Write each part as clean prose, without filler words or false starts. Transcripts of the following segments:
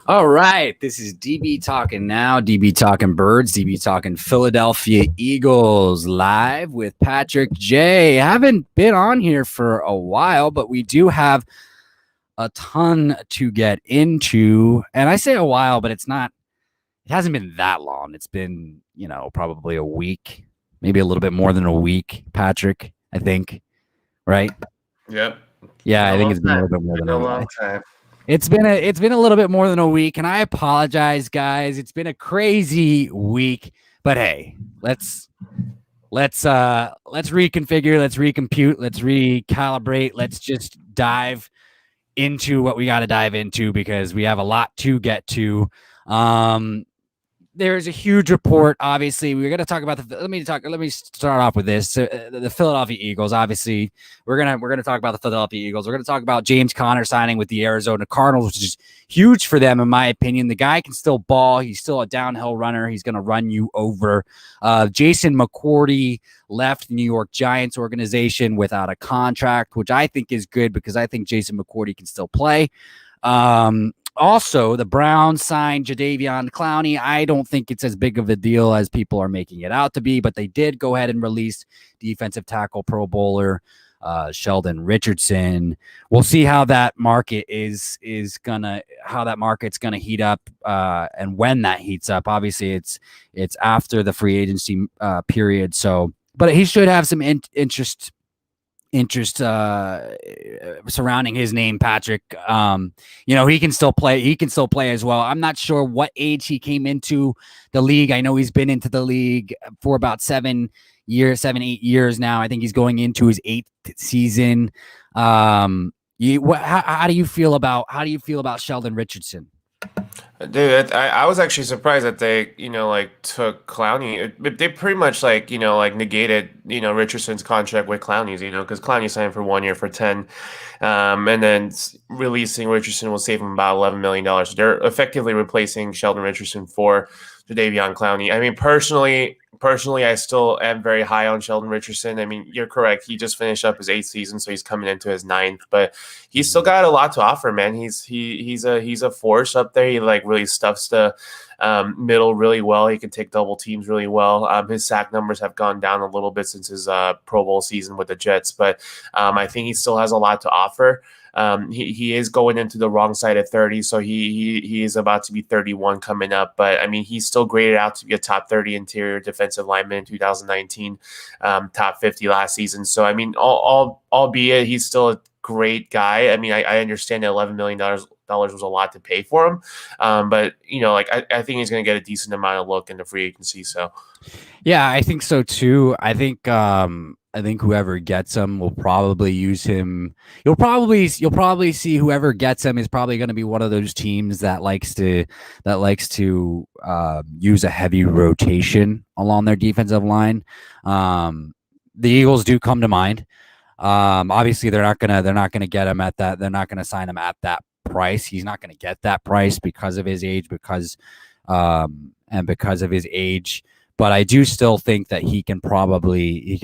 All right, this is DB talking now. DB talking birds. DB talking Philadelphia Eagles live with Patrick J. Haven't been on here for a while, but we do have a ton to get into. And I say a while, but it's not. It hasn't been that long. It's been probably a week, maybe a little bit more than a week. Patrick, I think, right? Yep. Yeah, Been a I think long it's been a time. little bit more than Been a a week. long time. It's been a little bit more than a week, and I apologize, guys. It's been a crazy week, but hey, let's reconfigure, let's recompute, let's recalibrate. Let's just dive into what we got to dive into because we have a lot to get to. Um, there's a huge report. Obviously, we're going to talk about the. Let me start off with this. So, the Philadelphia Eagles. Obviously, we're gonna talk about the Philadelphia Eagles. We're going to talk about James Conner signing with the Arizona Cardinals, which is huge for them, in my opinion. The guy can still ball. He's still a downhill runner. He's going to run you over. Jason McCourty left the New York Giants organization without a contract, which I think is good because I think Jason McCourty can still play. Also, the Browns signed Jadeveon Clowney. I don't think it's as big of a deal as people are making it out to be, but they did go ahead and release defensive tackle Pro Bowler Sheldon Richardson. We'll see how that market how that market's gonna heat up and when that heats up. Obviously, it's after the free agency period, so but he should have some interest surrounding his name, Patrick. He can still play. He can still play as well. I'm not sure what age he came into the league. I know he's been into the league for about 8 years now. I think he's going into his 8th season. How do you feel about Sheldon Richardson? Dude, I was actually surprised that they, took Clowney. They pretty much negated, Richardson's contract with Clowney's, because Clowney signed for 1 year for 10, and then releasing Richardson will save him about $11 million. They're effectively replacing Sheldon Richardson for Jadeveon Clowney. I mean, personally, I still am very high on Sheldon Richardson. I mean, you're correct. He just finished up his 8th season, so he's coming into his 9th, but he's still got a lot to offer, man. He's a force up there. He really stuffs the middle really well. He can take double teams really well. His sack numbers have gone down a little bit since his Pro Bowl season with the Jets, but I think he still has a lot to offer. He is going into the wrong side of 30, so he is about to be 31 coming up. But I mean, he's still graded out to be a top 30 interior defensive lineman in 2019, top 50 last season. So I mean, albeit he's still a great guy. I mean, I understand that $11 million was a lot to pay for him, but I think he's going to get a decent amount of look in the free agency. So yeah, I think so too. I think whoever gets him will probably use him. You'll probably see whoever gets him is probably going to be one of those teams that likes to use a heavy rotation along their defensive line. The Eagles do come to mind. Obviously, they're not gonna get him at that. They're not gonna sign him at that price. He's not gonna get that price because of his age, because of his age. But I do still think that he can probably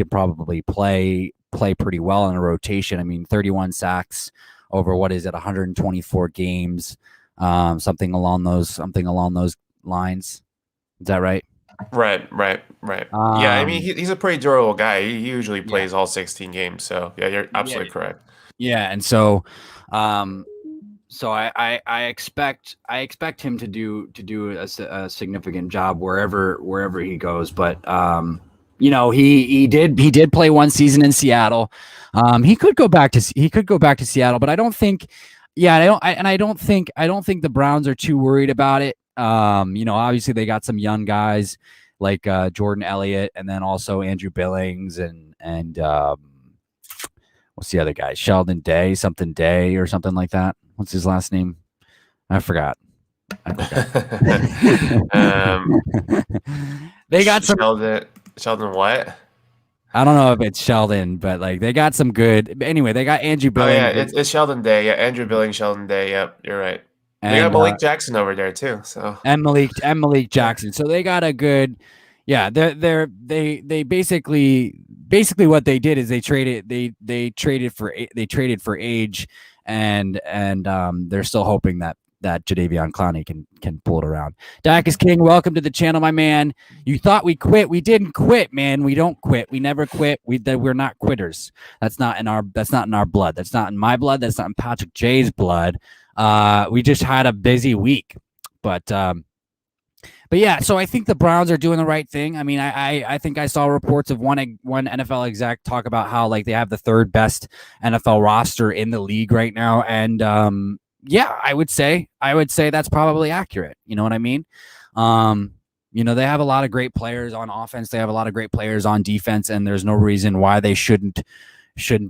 play pretty well in a rotation. I mean, 31 sacks over 124 games, something along those lines. Is that right? Right. Yeah, I mean, he's a pretty durable guy. He usually plays all 16 games. So yeah, you're absolutely correct. Yeah, and so, so I expect him to do a significant job wherever he goes. But he did play one season in Seattle. He could go back to Seattle, but I don't think. Yeah, I don't think the Browns are too worried about it. Obviously they got some young guys like Jordan Elliott, and then also Andrew Billings and what's the other guy? Sheldon Day or something like that. What's his last name? I forgot. They got some Sheldon what? I don't know if it's Sheldon, but they got some good. Anyway, they got Andrew Billings. Oh yeah, it's Sheldon Day. Yeah, Andrew Billings, Sheldon Day. Yep, you're right. They got Malik Jackson over there too. So and Malik Jackson. So they got a good. Yeah, they basically what they did is they traded for age, and they're still hoping that that Jadeveon Clowney can pull it around. Dak is King, welcome to the channel, my man. You thought we quit? We didn't quit, man. We don't quit. We never quit. We're not quitters. That's not in our blood. That's not in my blood. That's not in Patrick J's blood. We just had a busy week, but yeah, so I think the Browns are doing the right thing. I mean, I think I saw reports of one NFL exec talk about how like they have the third best NFL roster in the league right now, and yeah, I would say that's probably accurate. You know what I mean? They have a lot of great players on offense. They have a lot of great players on defense, and there's no reason why they shouldn't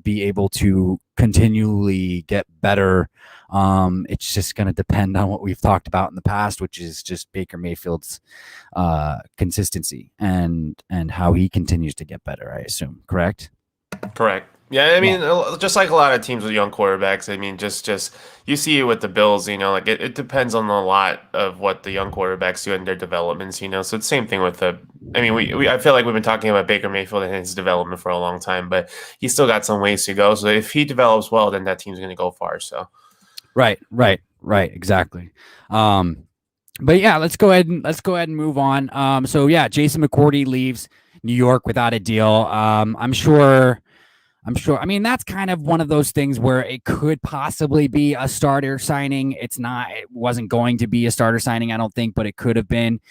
be able to continually get better. It's just going to depend on what we've talked about in the past, which is just Baker Mayfield's consistency and how he continues to get better, I assume. Correct? Correct. Yeah, I mean, just like a lot of teams with young quarterbacks, I mean, just you see it with the Bills, like it depends on a lot of what the young quarterbacks do in their developments, so it's the same thing with I mean, I feel like we've been talking about Baker Mayfield and his development for a long time, but he's still got some ways to go. So if he develops well, then that team's going to go far. So, right, exactly. But yeah, let's go ahead and move on. So yeah, Jason McCourty leaves New York without a deal. I'm sure. I mean, that's kind of one of those things where it could possibly be a starter signing. It wasn't going to be a starter signing, I don't think, but it could have been.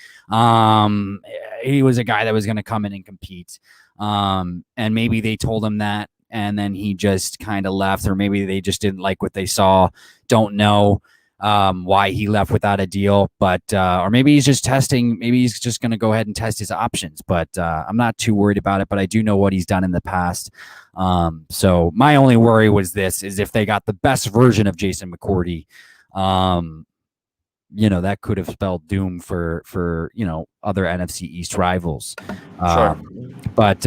He was a guy that was going to come in and compete. And maybe they told him that, and then he just kind of left, or maybe they just didn't like what they saw. Don't know why he left without a deal, but or maybe he's just testing. Maybe he's just going to go ahead and test his options, but I'm not too worried about it. But I do know what he's done in the past. So my only worry is if they got the best version of Jason McCourty, that could have spelled doom for other NFC East rivals. Sure. But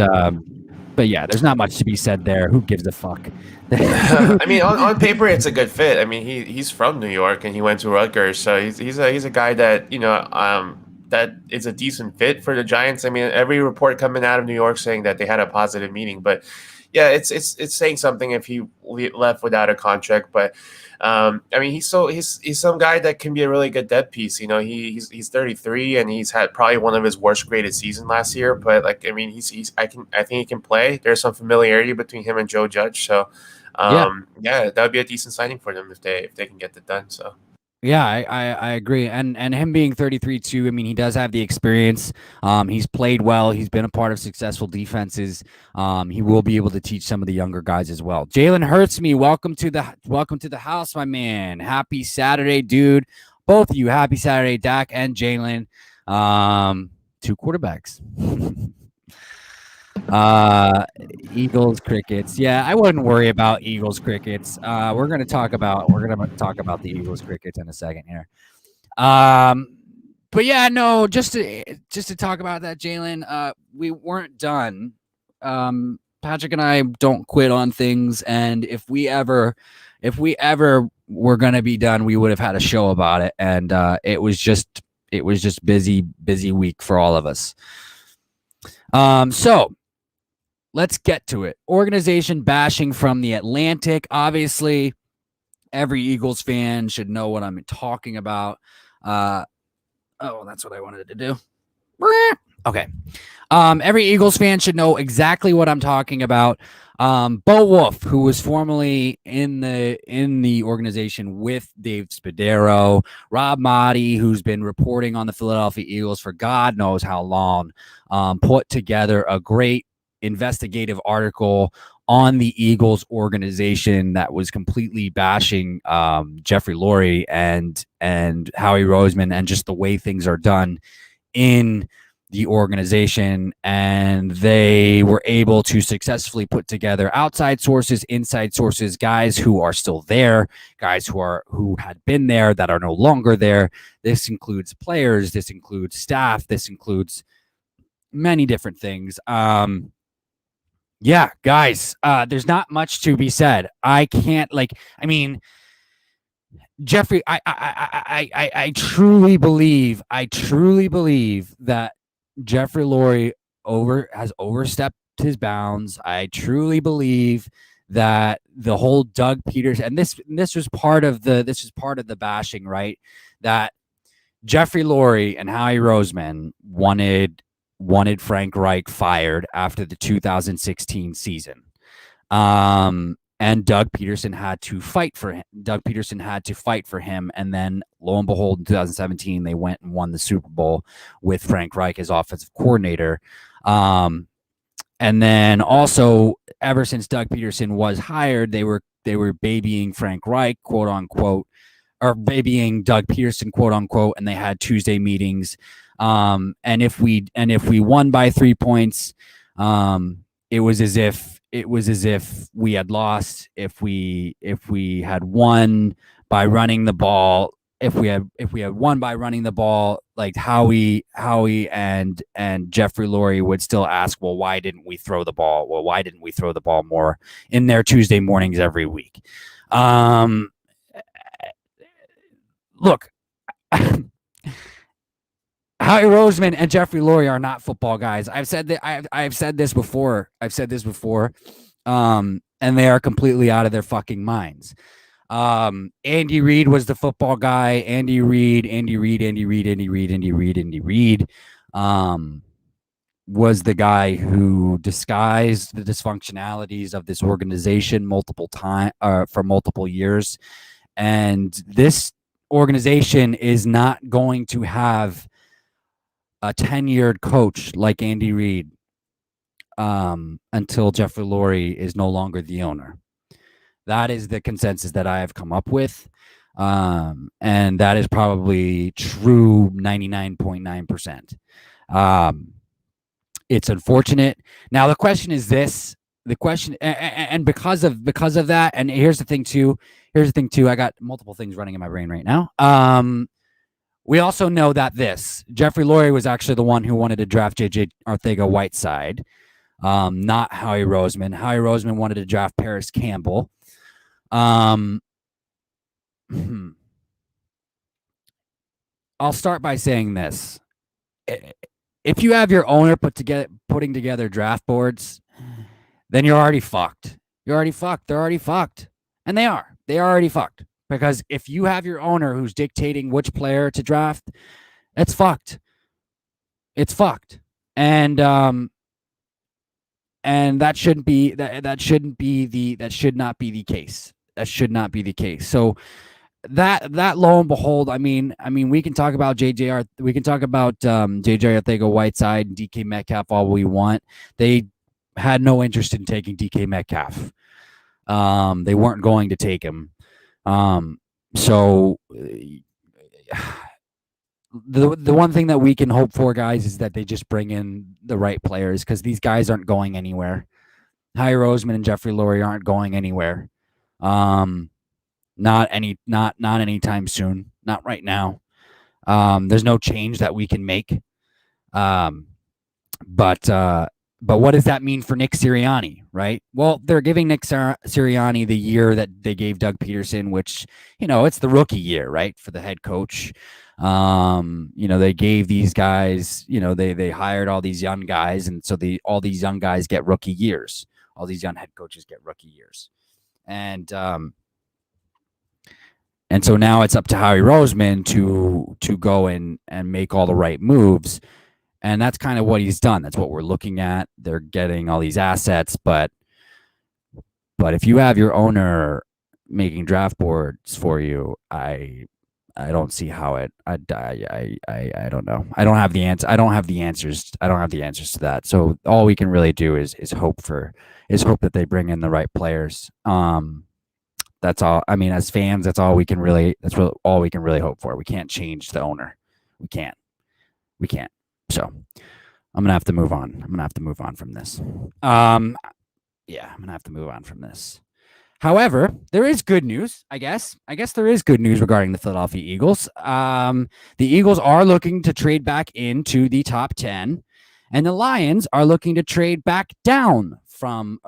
yeah, there's not much to be said there. Who gives a fuck? I mean, on paper, it's a good fit. I mean, he's from New York and he went to Rutgers, so he's a guy that that is a decent fit for the Giants. I mean, every report coming out of New York saying that they had a positive meeting, but yeah, it's saying something if he left without a contract. But I mean, he's some guy that can be a really good depth piece. He's 33 and he's had probably one of his worst graded season last year. But like, I mean, I think he can play. There's some familiarity between him and Joe Judge. So yeah, that would be a decent signing for them if they can get it done. So. Yeah, I agree, and him being 33 too. I mean, he does have the experience. He's played well. He's been a part of successful defenses. He will be able to teach some of the younger guys as well. Jalen Hurts, welcome to the house, my man. Happy Saturday, dude. Both of you, happy Saturday, Dak and Jalen. Two quarterbacks. Eagles crickets. Yeah, I wouldn't worry about Eagles crickets. We're gonna talk about the Eagles crickets in a second here. But yeah, no, just to talk about that, Jalen. We weren't done. Patrick and I don't quit on things, and if we ever were gonna be done, we would have had a show about it. And it was just busy week for all of us. So let's get to it. Organization bashing from The Atlantic. Obviously, every Eagles fan should know what I'm talking about. Oh, that's what I wanted to do. Okay. Every Eagles fan should know exactly what I'm talking about. Bo Wolf, who was formerly in the organization with Dave Spadaro, Rob Motti, who's been reporting on the Philadelphia Eagles for God knows how long, put together a great investigative article on the Eagles organization that was completely bashing Jeffrey Lurie and Howie Roseman and just the way things are done in the organization. And they were able to successfully put together outside sources, inside sources, guys who are still there, guys who had been there that are no longer there. This includes players, this includes staff, this includes many different things. Yeah, guys, there's not much to be said. Jeffrey, I truly believe that Jeffrey Lurie has overstepped his bounds. I truly believe that the whole Doug Peterson, and this was part of the bashing, right? That Jeffrey Lurie and Howie Roseman wanted Frank Reich fired after the 2016 season. And Doug Peterson had to fight for him. And then lo and behold, in 2017, they went and won the Super Bowl with Frank Reich as offensive coordinator. And then also, ever since Doug Peterson was hired, they were babying Frank Reich, quote unquote, or babying Doug Peterson, quote unquote, and they had Tuesday meetings. And if we won by 3 points, it was as if we had lost. If we had won by running the ball, if we had won by running the ball, like Howie and Jeffrey Lurie would still ask, well, why didn't we throw the ball? Well, why didn't we throw the ball more in their Tuesday mornings every week? Look, Howie Roseman and Jeffrey Lurie are not football guys. I've said that. I've said this before. And they are completely out of their fucking minds. Andy Reid was the football guy. Andy Reid was the guy who disguised the dysfunctionalities of this organization for multiple years. And this organization is not going to have a tenured coach like Andy Reid until Jeffrey Lurie is no longer the owner. That is the consensus that I have come up with. And that is probably true 99.9%. It's unfortunate. Now, the question is this. The question, and because of that, and here's the thing too, I got multiple things running in my brain right now. We also know that Jeffrey Lurie was actually the one who wanted to draft J.J. Arcega-Whiteside, not Howie Roseman. Howie Roseman wanted to draft Paris Campbell. I'll start by saying this. If you have your owner putting together draft boards, then you're already fucked. They're already fucked. And they are. They are already fucked. Because if you have your owner who's dictating which player to draft, it's fucked. It's fucked. And that shouldn't be that should not be the case. That should not be the case. So that lo and behold, I mean, we can talk about JJ Arcega-Whiteside and DK Metcalf all we want. They had no interest in taking DK Metcalf. They weren't going to take him. So the one thing that we can hope for, guys, is that they just bring in the right players, because these guys aren't going anywhere. Howie Roseman and Jeffrey Lurie aren't going anywhere. Not anytime soon. Not right now. There's no change that we can make. But what does that mean for Nick Sirianni, right? Well, they're giving Nick Sirianni the year that they gave Doug Peterson, which, it's the rookie year, right, for the head coach. They gave these guys, they hired all these young guys, and so all these young guys get rookie years. All these young head coaches get rookie years. And so now it's up to Howie Roseman to go in and make all the right moves. And that's kind of what he's done. That's what we're looking at. They're getting all these assets, but if you have your owner making draft boards for you, I don't see how it. I don't know. I don't have the answer. I don't have the answers. I don't have the answers to that. So all we can really do is hope that they bring in the right players. That's all. I mean, as fans, that's all we can really hope for. We can't change the owner. We can't. So I'm gonna have to move on. I'm gonna have to move on from this. However, there is good news, I guess. There is good news regarding the Philadelphia Eagles. The Eagles are looking to trade back into the top 10, and the Lions are looking to trade down from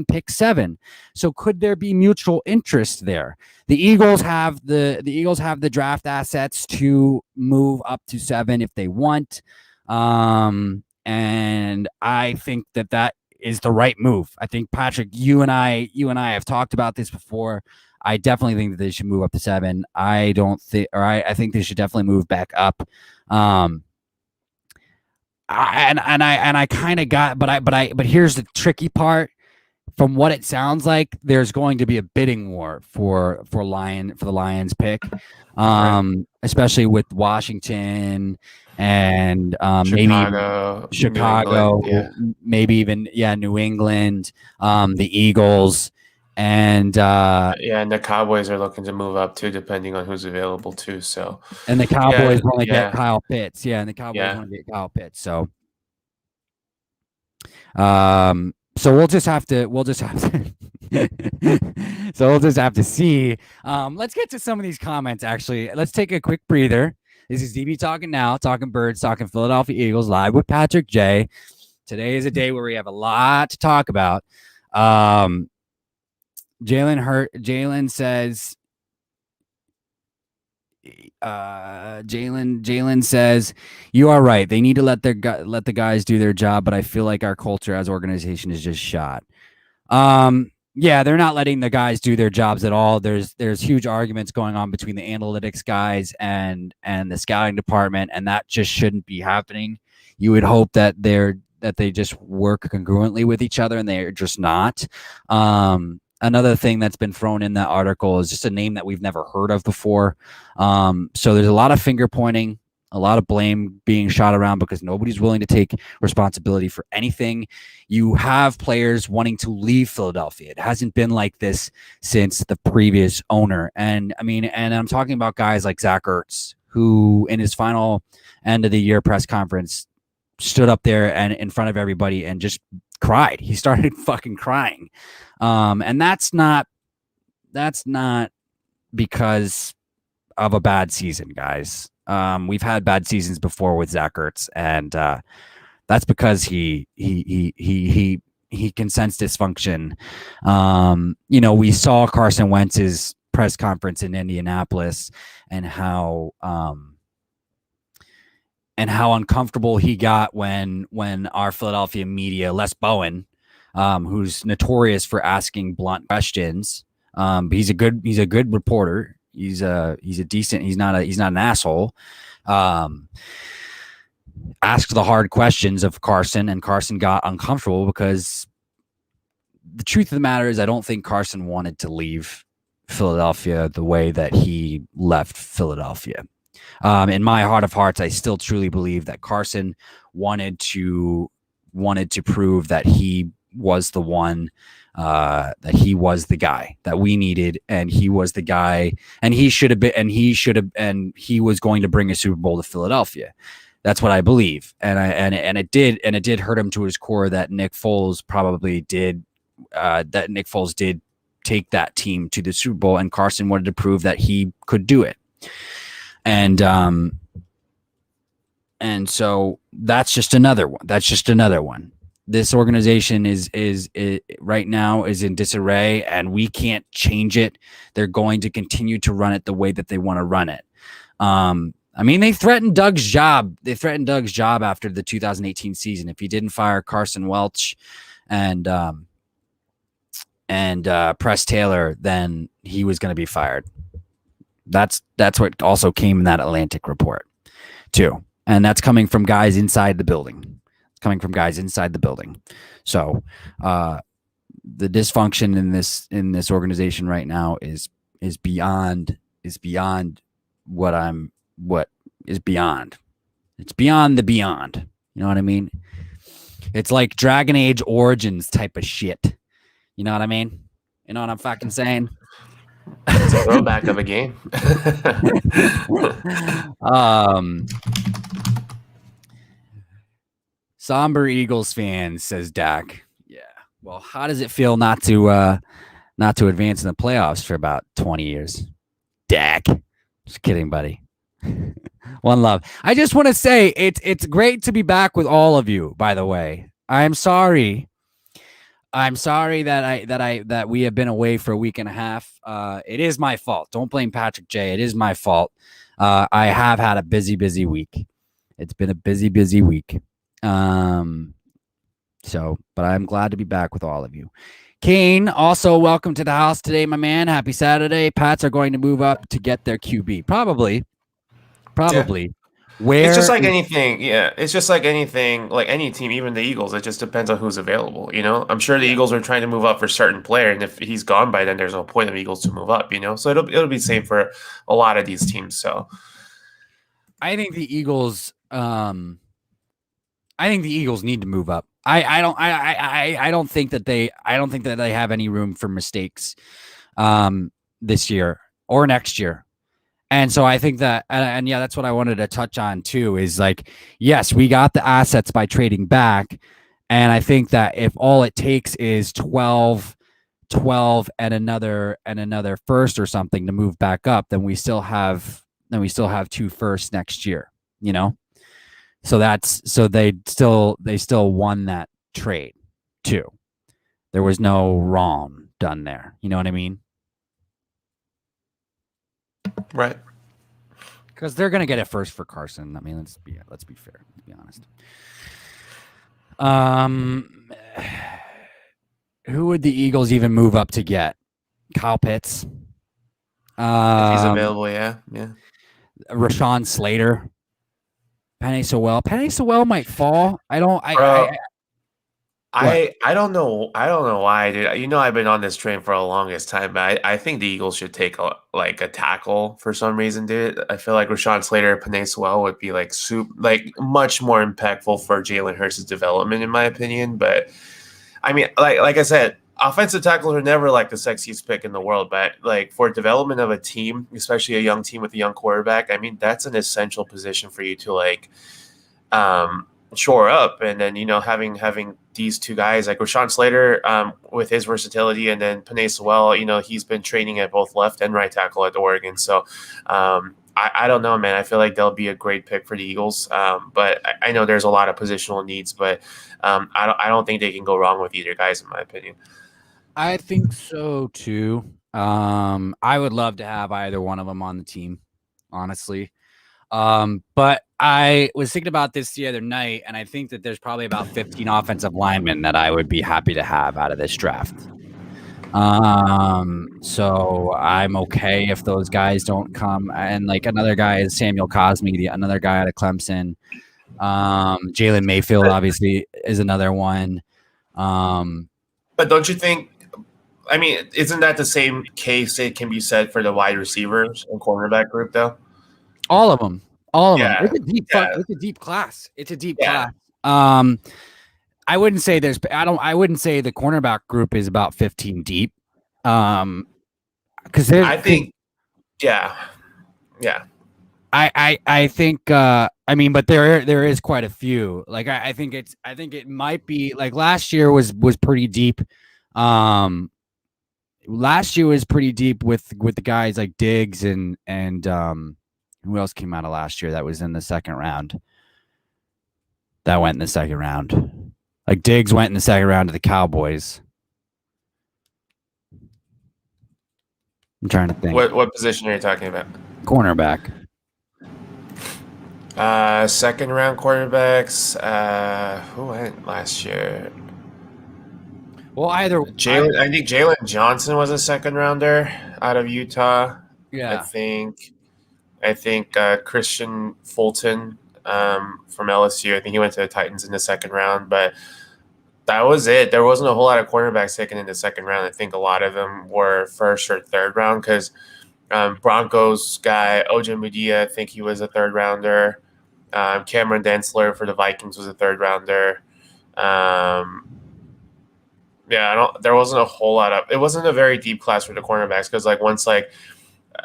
pick 7. So could there be mutual interest there? The Eagles have the draft assets to move up to 7 if they want. And I think that is the right move. I think Patrick, you and I have talked about this before. I definitely think that they should move up to 7. I don't think, or I think they should definitely move back up. I kind of got, but here's the tricky part. From what it sounds like, there's going to be a bidding war for the Lions pick, Right. especially with Washington and maybe even Chicago, New England, Chicago, yeah. maybe even New England, the Eagles, and Yeah, and the Cowboys are looking to move up too, depending on who's available too. So, the Cowboys yeah, want to get yeah, Kyle Pitts. Yeah, and the Cowboys yeah. want to get Kyle Pitts. So we'll just have to see. Let's get to some of these comments. Actually, let's take a quick breather. This is DB talking now, talking birds, talking Philadelphia Eagles live with Patrick J. Today is a day where we have a lot to talk about. Jalen says, Jalen says, you are right. They need to let the guys do their job, but I feel like our culture as organization is just shot. Yeah, they're not letting the guys do their jobs at all. There's huge arguments going on between the analytics guys and the scouting department, and that just shouldn't be happening. You would hope that they just work congruently with each other, and they're just not. Another thing that's been thrown in that article is just a name that we've never heard of before. So there's a lot of finger pointing, a lot of blame being shot around because nobody's willing to take responsibility for anything. You have players wanting to leave Philadelphia. It hasn't been like this since the previous owner. And I mean, and I'm talking about guys like Zach Ertz, who in his final end of the year press conference stood up there and in front of everybody and just cried. He started fucking crying. And that's not because of a bad season, guys. We've had bad seasons before with Zach Ertz, and that's because he can sense dysfunction. We saw Carson Wentz's press conference in Indianapolis and how uncomfortable he got when our Philadelphia media, Les Bowen, who's notorious for asking blunt questions. He's a good reporter. He's a decent. He's not an asshole. Asked the hard questions of Carson, and Carson got uncomfortable because the truth of the matter is, I don't think Carson wanted to leave Philadelphia the way that he left Philadelphia. In my heart of hearts, I still truly believe that Carson wanted to prove that he was the one, that he was the guy that we needed, and he was the guy, and he was going to bring a Super Bowl to Philadelphia. That's what I believe, and it did hurt him to his core that Nick Foles did take that team to the Super Bowl, and Carson wanted to prove that he could do it. And so that's just another one. This organization is right now is in disarray, and we can't change it. They're going to continue to run it the way that they want to run it. I mean, they threatened Doug's job. They threatened Doug's job after the 2018 season. If he didn't fire Carson Welch and Press Taylor, then he was going to be fired. That's what also came in that Atlantic report too. And that's coming from guys inside the building. It's coming from guys inside the building. So the dysfunction in this organization right now is beyond what is beyond. It's beyond the beyond. You know what I mean? It's like Dragon Age Origins type of shit. You know what I mean? You know what I'm fucking saying? It's a throwback of a game. Somber Eagles fans, says Dak. Yeah. Well, how does it feel not to advance in the playoffs for about 20 years? Dak. Just kidding, buddy. One love. I just want to say it's great to be back with all of you, by the way. I'm sorry that we have been away for a week and a half. It is my fault. Don't blame Patrick J. It is my fault. I have had a busy week. It's been a busy week. So, but I'm glad to be back with all of you. Kane, also welcome to the house today, my man. Happy Saturday. Pats are going to move up to get their QB. Probably. Yeah. Probably. It's just Where like anything. Yeah. It's just like anything, like any team, even the Eagles. It just depends on who's available. I'm sure the Yeah. Eagles are trying to move up for a certain player, and if he's gone by then, there's no point of Eagles to move up. So it'll be the same for a lot of these teams. So I think the Eagles I think the Eagles need to move up. I don't think that they have any room for mistakes this year or next year. And so I think that, and yeah, that's what I wanted to touch on too, is like, yes, we got the assets by trading back. And I think that if all it takes is 12 and another first or something to move back up, then we still have two firsts next year, you know? So they still won that trade too. There was no wrong done there. You know what I mean? right. Because they're gonna get it first for Carson. I mean, let's be fair. Let's be honest. Who would the Eagles even move up to get? Kyle Pitts. If he's available, yeah. Rashawn Slater. Penny Sewell. Penny Sewell might fall. I don't. Bro, What? I don't know. I don't know why, dude. I've been on this train for the longest time, but I think the Eagles should take a tackle for some reason, dude. I feel like Rashawn Slater, Penei Sewell would be like much more impactful for Jalen Hurts' development, in my opinion. But I mean, like I said, offensive tackles are never like the sexiest pick in the world, but like for development of a team, especially a young team with a young quarterback, I mean that's an essential position for you to um, shore up. And then having these two guys like Rashawn Slater with his versatility, and then Penei Sewell, he's been training at both left and right tackle at Oregon. So I don't know, man. I feel like they'll be a great pick for the Eagles, but I know there's a lot of positional needs, but I don't think they can go wrong with either guys, in my opinion. I think so too. I would love to have either one of them on the team, honestly. But I was thinking about this the other night, and I think that there's probably about 15 offensive linemen that I would be happy to have out of this draft. So I'm okay if those guys don't come. And like another guy is Samuel Cosme, another guy out of Clemson. Jalen Mayfield obviously is another one. But don't you think? I mean, isn't that the same case it can be said for the wide receivers and cornerback group, though? All of them. Yeah, It's a deep yeah, It's a deep class. It's a deep yeah. class. I wouldn't say I wouldn't say the cornerback group is about 15 deep. Because I think, yeah, yeah. I think I mean, but there is quite a few. Like I think it might be like last year was pretty deep. Last year was pretty deep with the guys like Diggs and who else came out of last year that was in the second round? That went in the second round. Like Diggs went in the second round to the Cowboys. I'm trying to think. What position are you talking about? Cornerback. Second round quarterbacks. Who went last year? Well, either I think Jalen Johnson was a second rounder out of Utah. I yeah. think. Christian Fulton from LSU. I think he went to the Titans in the second round, but that was it. There wasn't a whole lot of cornerbacks taken in the second round. I think a lot of them were first or third round because Broncos guy OJ Mudia, I think he was a third rounder. Cameron Densler for the Vikings was a third rounder. There wasn't a whole lot of. It wasn't a very deep class for the cornerbacks because once like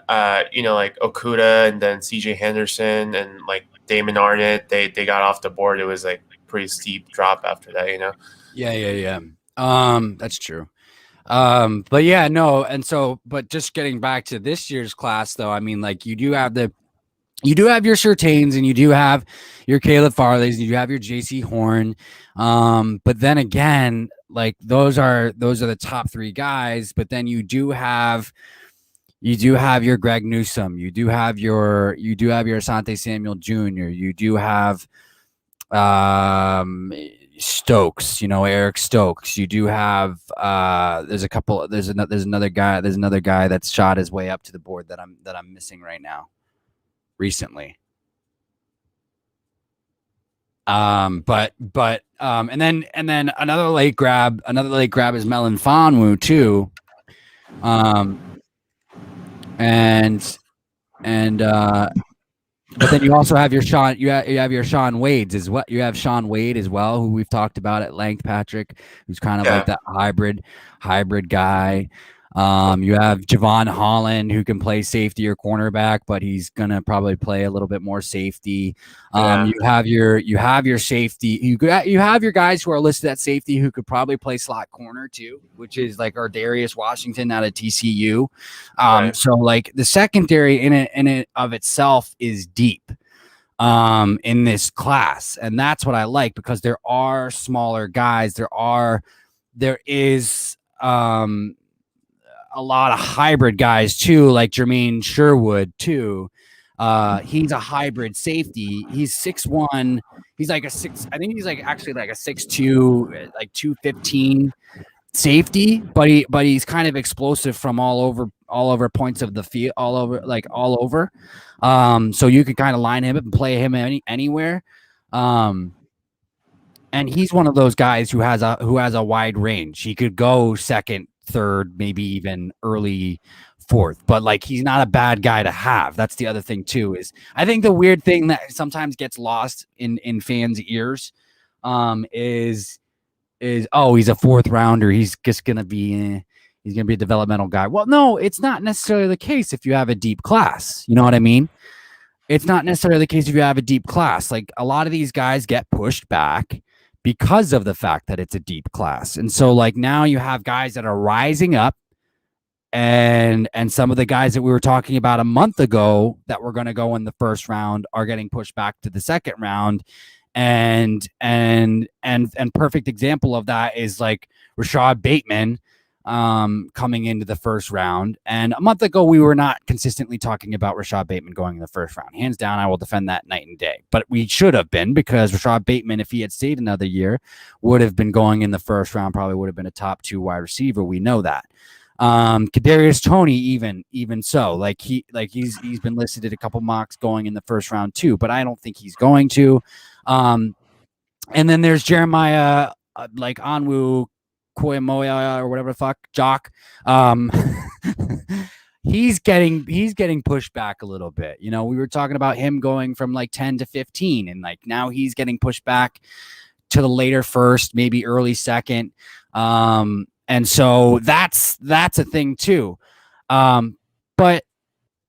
Okuda and then CJ Henderson and like Damon Arnett, they got off the board. It was like pretty steep drop after that. Yeah. That's true. But yeah, no, and so, but just getting back to this year's class, though, I mean, like you do have your Surtains and you do have your Caleb Farleys, and you have your JC Horn. But then again, like those are the top three guys, but then you do have your Greg Newsome, you do have your Asante Samuel Jr., you do have Stokes, Eric Stokes. You do have there's another guy that's shot his way up to the board that I'm missing right now recently. And then another late grab is Melon Fonwu too. And but then you also have your Sean. You have your Sean Wades as well. You have Sean Wade as well, who we've talked about at length, Patrick, who's kind of like that hybrid guy. You have Javon Holland, who can play safety or cornerback, but he's gonna probably play a little bit more safety. You have your safety. You have your guys who are listed at safety who could probably play slot corner too, which is like our Darius Washington out of TCU. So like the secondary in it of itself is deep in this class, and that's what I like, because there are smaller guys. There is a lot of hybrid guys too, like Jermaine Sherwood too. He's a hybrid safety. He's 6'1". He's like I think he's like actually like a 6'2", like 215 safety, but he's kind of explosive from all over points of the field, all over. So you could kind of line him up and play him anywhere. And he's one of those guys who has a wide range. He could go second, third, maybe even early fourth, but like he's not a bad guy to have. That's the other thing too, is I think the weird thing that sometimes gets lost in fans' ears is oh, he's a fourth rounder, he's just gonna be a developmental guy. Well, no, it's not necessarily the case if you have a deep class. You know what I mean? It's not necessarily the case if you have a deep class. Like a lot of these guys get pushed back because of the fact that it's a deep class. And so like now you have guys that are rising up, and some of the guys that we were talking about a month ago that were going to go in the first round are getting pushed back to the second round. And perfect example of that is like Rashad Bateman coming into the first round. And a month ago, we were not consistently talking about Rashad Bateman going in the first round. Hands down, I will defend that night and day. But we should have been, because Rashad Bateman, if he had stayed another year, would have been going in the first round, probably would have been a top 2 wide receiver. We know that. Kadarius Toney, even so, like he's been listed at a couple mocks going in the first round too, but I don't think he's going to. And then there's Jeremiah like Onwu Koyamoya or whatever the fuck, Jock. He's getting pushed back a little bit. We were talking about him going from like 10 to 15, and like now he's getting pushed back to the later first, maybe early second. And so that's a thing too. But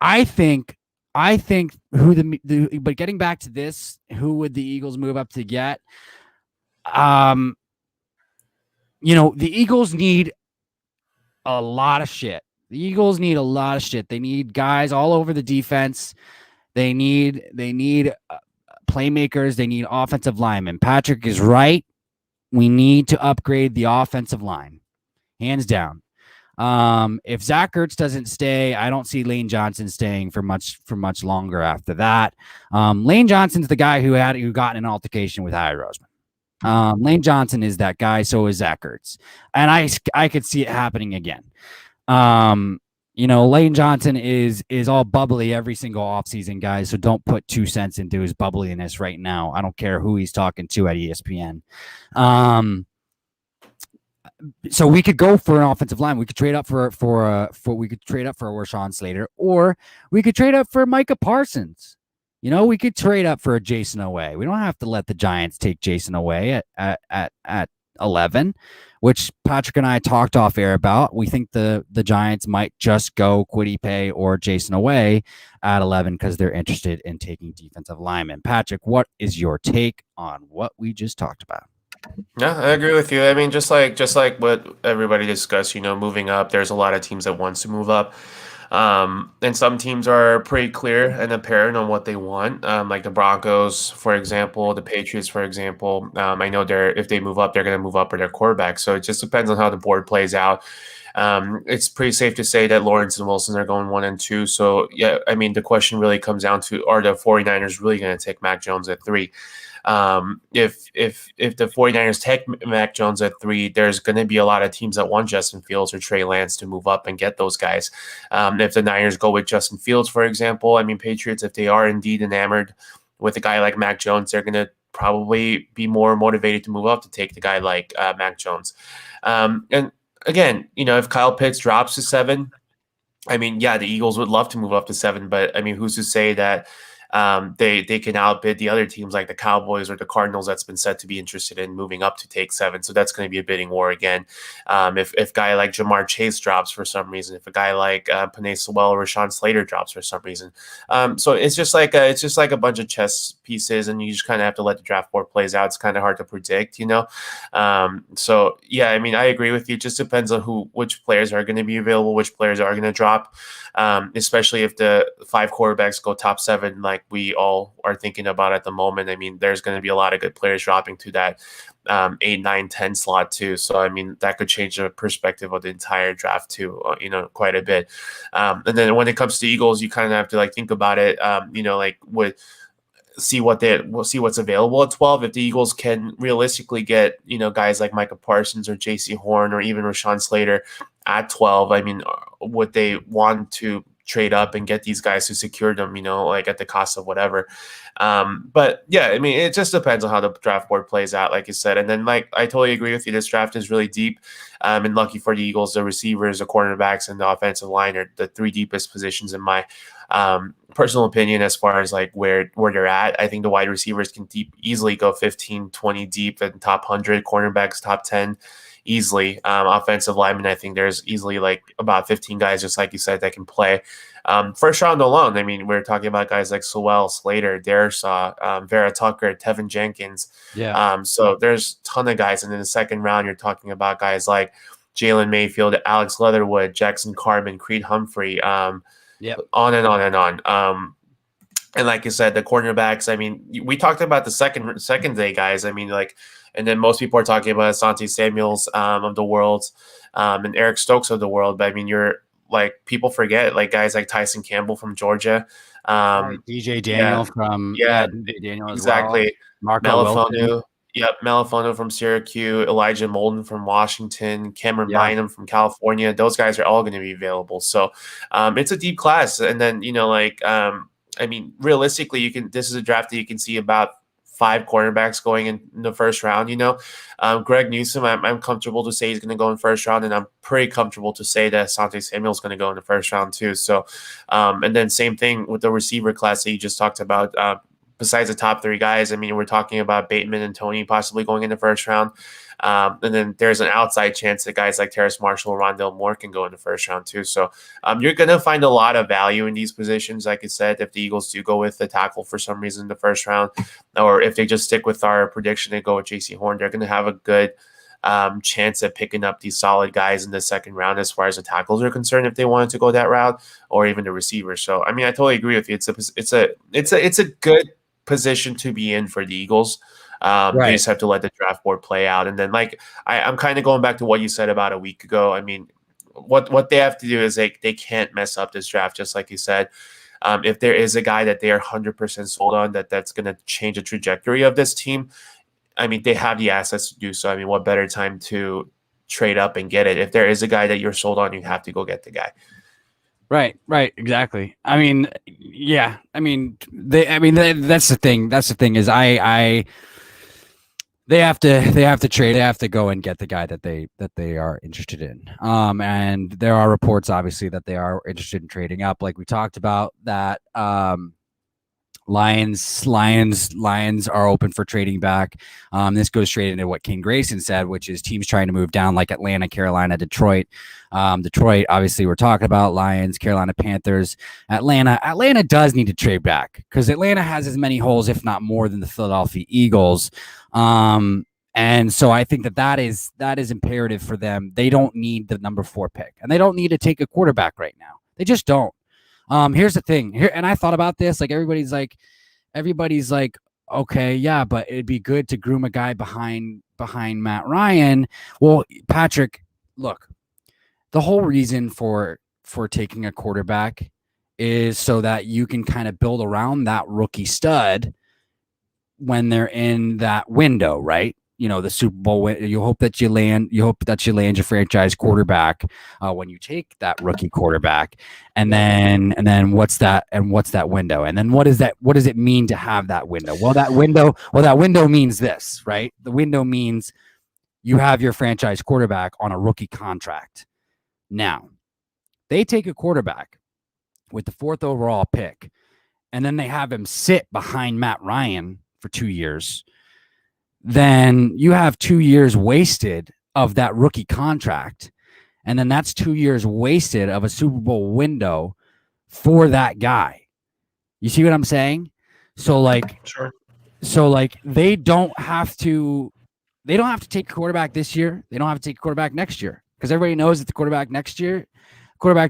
I think but getting back to this, who would the Eagles move up to get? The Eagles need a lot of shit. They need guys all over the defense. They need playmakers. They need offensive linemen. Patrick is right. We need to upgrade the offensive line, hands down. If Zach Ertz doesn't stay, I don't see Lane Johnson staying for much longer after that. Lane Johnson's the guy who got in an altercation with Howie Roseman. Lane Johnson is that guy. So is Zach Ertz, and I could see it happening again. Lane Johnson is all bubbly every single offseason, guys. So don't put 2 cents into his bubbliness right now. I don't care who he's talking to at ESPN. So we could go for an offensive line. We could trade up for a Rashawn Slater, or we could trade up for Micah Parsons. We could trade up for a Jason Owe. We don't have to let the Giants take Jason Owe at 11, which Patrick and I talked off air about. We think the Giants might just go Kwity Paye or Jason Owe at 11 because they're interested in taking defensive linemen. Patrick, what is your take on what we just talked about? Yeah, I agree with you. I mean, just like what everybody discussed, moving up, there's a lot of teams that wants to move up. And some teams are pretty clear and apparent on what they want. Like the Broncos, for example, the Patriots, for example. I know if they move up, they're going to move up for their quarterback. So it just depends on how the board plays out. It's pretty safe to say that Lawrence and Wilson are going 1 and 2. So, yeah, I mean, the question really comes down to, are the 49ers really going to take Mac Jones at 3? If the 49ers take Mac Jones at 3, there's going to be a lot of teams that want Justin Fields or Trey Lance to move up and get those guys. If the Niners go with Justin Fields, for example, I mean, Patriots, if they are indeed enamored with a guy like Mac Jones, they're going to probably be more motivated to move up to take the guy like Mac Jones. And again, if Kyle Pitts drops to 7, I mean, yeah, the Eagles would love to move up to 7, but I mean, who's to say that they can outbid the other teams like the Cowboys or the Cardinals that's been said to be interested in moving up to take 7. So that's going to be a bidding war again. If guy like Jamar Chase drops for some reason, if a guy like Penei Sewell or Rashawn Slater drops for some reason, so it's just like a bunch of chess pieces, and you just kind of have to let the draft board plays out. It's kind of hard to predict, So yeah, I mean, I agree with you. It just depends on which players are going to be available, which players are going to drop. Especially if the 5 quarterbacks go top 7, like we all are thinking about at the moment. I mean, there's going to be a lot of good players dropping to that 8, 9, 10 slot too. So, I mean, that could change the perspective of the entire draft too, quite a bit. And then when it comes to Eagles, you kind of have to think about it, we'll see what's available at 12. If the Eagles can realistically get, guys like Micah Parsons or JC Horn or even Rashawn Slater at 12, I mean, would they want to trade up and get these guys to secure them, at the cost of whatever? But yeah, I mean, it just depends on how the draft board plays out, like you said. And then, I totally agree with you. This draft is really deep. And lucky for the Eagles, the receivers, the cornerbacks, and the offensive line are the 3 deepest positions in my personal opinion as far as where they're at. I think the wide receivers can easily go 15, 20 deep and top 100, cornerbacks top 10 easily. Offensive linemen, I think there's easily about 15 guys, just like you said, that can play. First round alone, I mean, we're talking about guys like Sewell, Slater, Darisaw, Vera Tucker, Tevin Jenkins. Yeah. So there's a ton of guys. And in the second round, you're talking about guys like Jalen Mayfield, Alex Leatherwood, Jackson Carman, Creed Humphrey, Yep. on and on and on. And like you said, the cornerbacks, I mean, we talked about the second day guys. I mean, and then most people are talking about Asante Samuels of the world, and Eric Stokes of the world. But I mean, people forget guys like Tyson Campbell from Georgia. Right. DJ Daniel from DJ Daniel as exactly. well. Marco Melifonwu. Wilson. Yep, Melifonwu from Syracuse, Elijah Molden from Washington, Cameron Bynum from California. Those guys are all going to be available. So it's a deep class. And then, I mean, realistically, this is a draft that you can see about 5 cornerbacks going in the first round. Greg Newsome, I'm comfortable to say he's going to go in first round, and I'm pretty comfortable to say that Asante Samuel is going to go in the first round too. So, and then same thing with the receiver class that you just talked about. Besides the top 3 guys, I mean, we're talking about Bateman and Tony possibly going in the first round. And then there's an outside chance that guys like Terrace Marshall or Rondell Moore can go in the first round too. So you're going to find a lot of value in these positions. Like I said, if the Eagles do go with the tackle for some reason in the first round, or if they just stick with our prediction and go with JC Horn, they're going to have a good chance at picking up these solid guys in the second round as far as the tackles are concerned, if they wanted to go that route, or even the receivers. So I mean, I totally agree with you. It's a good position to be in for the Eagles. Right. They just have to let the draft board play out. And then I'm kind of going back to what you said about a week ago. I mean, what they have to do is they can't mess up this draft, just like you said. If there is a guy that they are 100% sold on, that's going to change the trajectory of this team, I mean, they have the assets to do so. I mean, what better time to trade up and get it? If there is a guy that you're sold on, you have to go get the guy. Right, exactly. I mean, yeah. I mean, that's the thing. That's the thing is they have to trade. They have to go and get the guy that they are interested in. And there are reports, obviously, that they are interested in trading up, like we talked about. That Lions are open for trading back. This goes straight into what King Grayson said, which is teams trying to move down, like Atlanta, Carolina, Detroit. Detroit, obviously, we're talking about Lions, Carolina Panthers, Atlanta. Atlanta does need to trade back because Atlanta has as many holes, if not more, than the Philadelphia Eagles. And so I think that is imperative for them. They don't need the number 4 pick, and they don't need to take a quarterback right now. They just don't. Here's the thing here. And I thought about this, everybody's like, okay, yeah, but it'd be good to groom a guy behind Matt Ryan. Well, Patrick, look, the whole reason for taking a quarterback is so that you can kind of build around that rookie stud when they're in that window, right? You know, the Super Bowl. You hope that you land. You hope that you land your franchise quarterback when you take that rookie quarterback, and then what's that? And what's that window? And then what is that? What does it mean to have that window? Well, that window means this, right? The window means you have your franchise quarterback on a rookie contract. Now, they take a quarterback with the 4th overall pick, and then they have him sit behind Matt Ryan for 2 years. Then you have 2 years wasted of that rookie contract. And then that's 2 years wasted of a Super Bowl window for that guy. You see what I'm saying? So like, Sure. So like they don't have to take a quarterback this year. They don't have to take a quarterback next year because everybody knows that the quarterback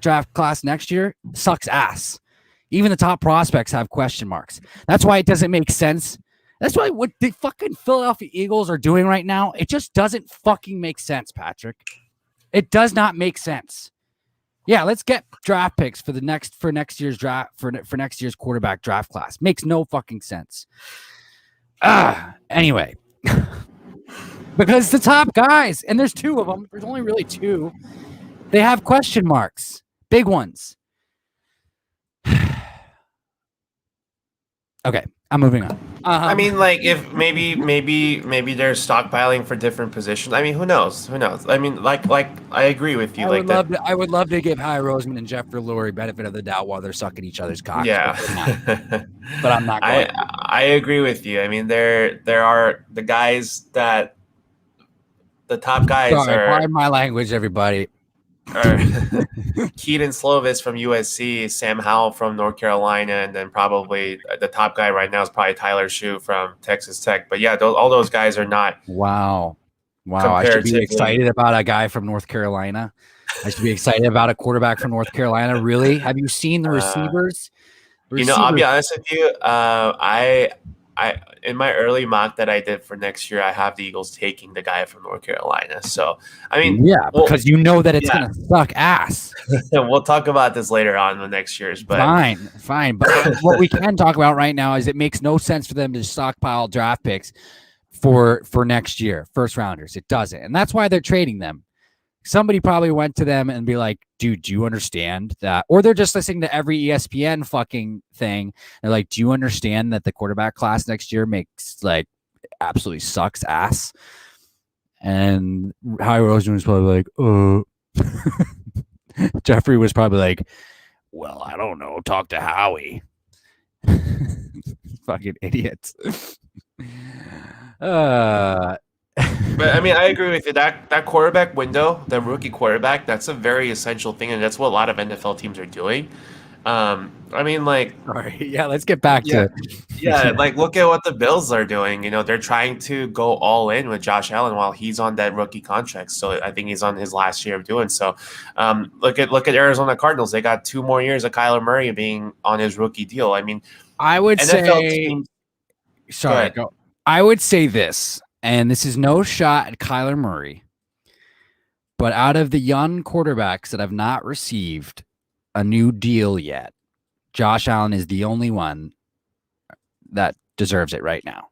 draft class next year sucks ass. Even the top prospects have question marks. That's why it doesn't make sense. That's why what the fucking Philadelphia Eagles are doing right now, it just doesn't fucking make sense, Patrick. It does not make sense. Yeah, let's get draft picks for next year's draft for next year's quarterback draft class. Makes no fucking sense. Anyway, because the top guys, and there's 2 of them. There's only really 2. They have question marks, big ones. Okay, I'm moving on. I mean, like, if maybe they're stockpiling for different positions. I mean, who knows? Who knows? I mean, like I agree with you. I would love to give Howie Roseman and Jeffrey Lurie benefit of the doubt while they're sucking each other's cocks. Yeah, but I'm not going. I agree with you. I mean, there are the guys that the top guys are. Pardon my language, everybody. Keaton Slovis from USC, Sam Howell from North Carolina, and then probably the top guy right now is probably Tyler Shue from Texas Tech. But yeah, all those guys are not. Wow. I should be excited about a guy from North Carolina. I should be excited about a quarterback from North Carolina. Really? Have you seen the receivers? I'll be honest with you. I in my early mock that I did for next year, I have the Eagles taking the guy from North Carolina. So I mean, because you know that it's gonna suck ass. We'll talk about this later on in the next years. But fine. But what we can talk about right now is it makes no sense for them to stockpile draft picks for next year, first rounders. It doesn't, and that's why they're trading them. Somebody probably went to them and be like, dude, do you understand that? Or they're just listening to every ESPN fucking thing. They're like, do you understand that the quarterback class next year makes like absolutely sucks ass? And Howie Roseman was probably like, Jeffrey was probably like, well, I don't know. Talk to Howie. Fucking idiots. But I mean, I agree with you. That quarterback window, the rookie quarterback, that's a very essential thing, and that's what a lot of NFL teams are doing. I mean, like, all right, yeah, let's get back to like look at what the Bills are doing. You know, they're trying to go all in with Josh Allen while he's on that rookie contract. So I think he's on his last year of doing so. Look at Arizona Cardinals. They got 2 more years of Kyler Murray being on his rookie deal. I mean, I would say, I would say this. And this is no shot at Kyler Murray, but out of the young quarterbacks that have not received a new deal yet, Josh Allen is the only one that deserves it right now.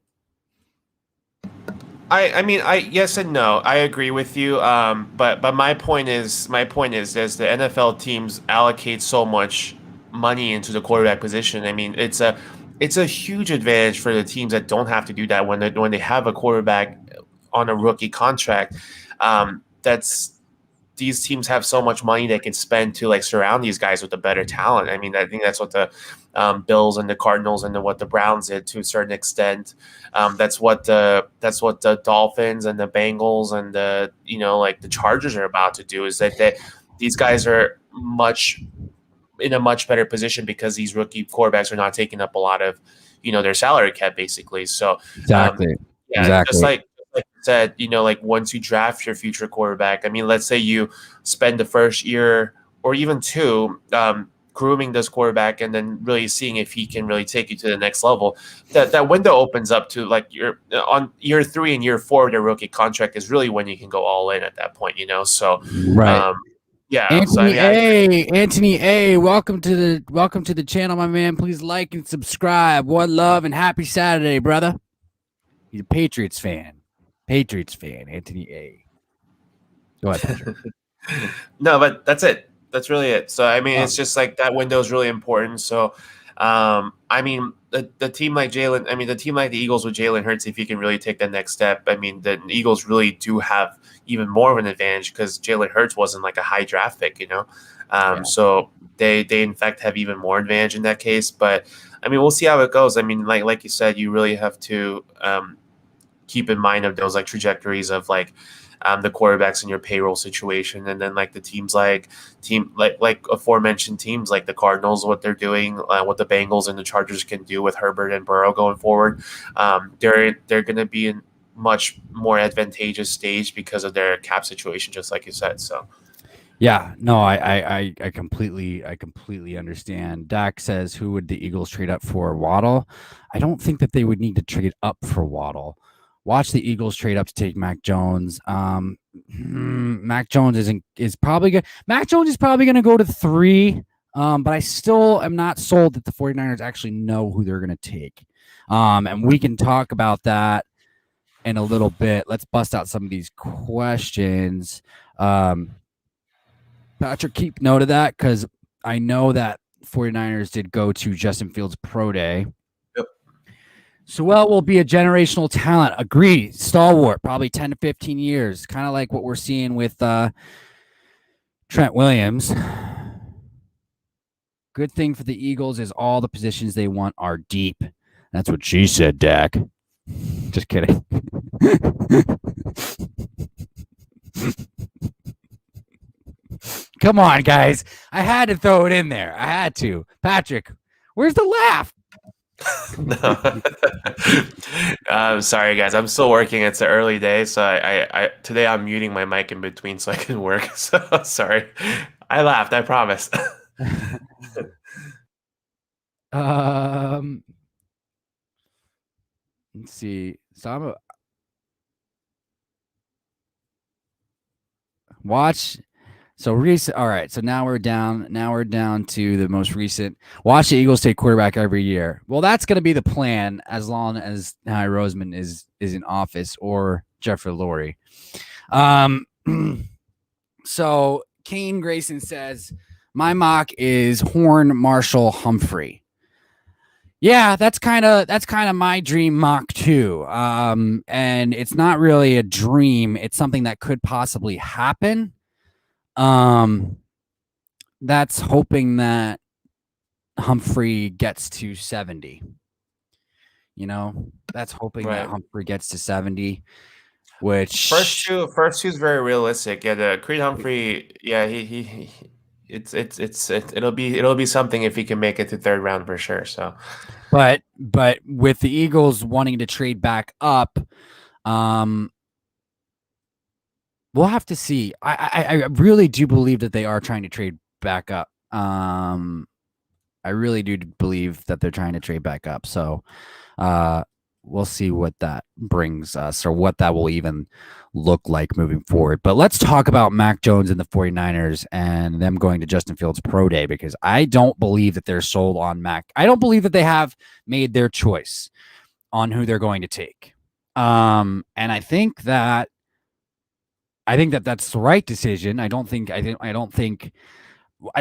I mean, yes and no. I agree with you. But my point is, as the NFL teams allocate so much money into the quarterback position, I mean, it's a huge advantage for the teams that don't have to do that when they have a quarterback on a rookie contract. These teams have so much money they can spend to like surround these guys with a better talent. I mean, I think that's what the Bills and the Cardinals and what the Browns did to a certain extent. That's what the Dolphins and the Bengals and the the Chargers are about to do. Is that these guys are in a much better position because these rookie quarterbacks are not taking up a lot of their salary cap basically. So exactly. Just like you said, like once you draft your future quarterback, I mean, let's say you spend the first year or even 2 grooming this quarterback and then really seeing if he can really take you to the next level. That window opens up to like on year 3 and year 4 of their rookie contract is really when you can go all in at that point. So right. Yeah. So I Anthony mean, A, Anthony A, welcome to the channel, my man. Please like and subscribe. One love and happy Saturday, brother. He's a Patriots fan. Patriots fan, Anthony A. Go ahead, Patrick. no, but that's it. That's really it. So I mean, it's Um, just like that window is really important. So, I mean, the team like Jalen, I mean, the team like the Eagles with Jalen Hurts, if he can really take that next step, I mean, the Eagles really do have even more of an advantage because Jalen Hurts wasn't like a high draft pick, you know. yeah. So they in fact have even more advantage in that case. But I mean, we'll see how it goes. I mean, like you said, you really have to keep in mind of those like trajectories of like the quarterbacks in your payroll situation, and then like the teams like aforementioned teams like the Cardinals, what they're doing, what the Bengals and the Chargers can do with Herbert and Burrow going forward. They're going to be in much more advantageous stage because of their cap situation, just like you said. So Yeah, no, I completely understand. Dak says, "Who would the Eagles trade up for?" Waddle. I don't think that they would need to trade up for Waddle. Watch the Eagles trade up to take Mac Jones. Mac Jones is probably good. Mac Jones is probably going to go to 3. But I still am not sold that the 49ers actually know who they're going to take. And we can talk about that in a little bit. Let's bust out some of these questions. Patrick, keep note of that because I know that 49ers did go to Justin Fields Pro Day. yep. Sewell will be a generational talent. Agreed. Stalwart, probably 10 to 15 years. Kind of like what we're seeing with Trent Williams. Good thing for the Eagles is all the positions they want are deep. That's what she said, Dak. Just kidding. Come on, guys. I had to throw it in there. I had to. Patrick, where's the laugh? No. Sorry guys, I'm still working. It's an early day, so I today I'm muting my mic in between so I can work. So sorry. I laughed, I promise. um, let's see. So I'm a watch. So recent. All right. So now we're down. Now we're down to the most recent. Watch the Eagles take quarterback every year. Well, that's going to be the plan as long as Howie Roseman is in office or Jeffrey Lurie. So Kane Grayson says my mock is Horn, Marshall, Humphrey. Yeah, that's kind of my dream mock too. And it's not really a dream. It's something that could possibly happen. That's hoping that Humphrey gets to 70. You know, that's hoping that Right. Humphrey gets to 70, which First two is very realistic. Yeah, the Creed Humphrey, yeah, it'll be something if he can make it to third round for sure. So but with the Eagles wanting to trade back up, we'll have to see. I really do believe that they are trying to trade back up. I really do believe that they're trying to trade back up. So we'll see what that brings us or what that will even look like moving forward. But let's talk about Mac Jones and the 49ers and them going to Justin Fields Pro Day because I don't believe that they're sold on Mac. I don't believe that they have made their choice on who they're going to take. And I think that that's the right decision. I don't think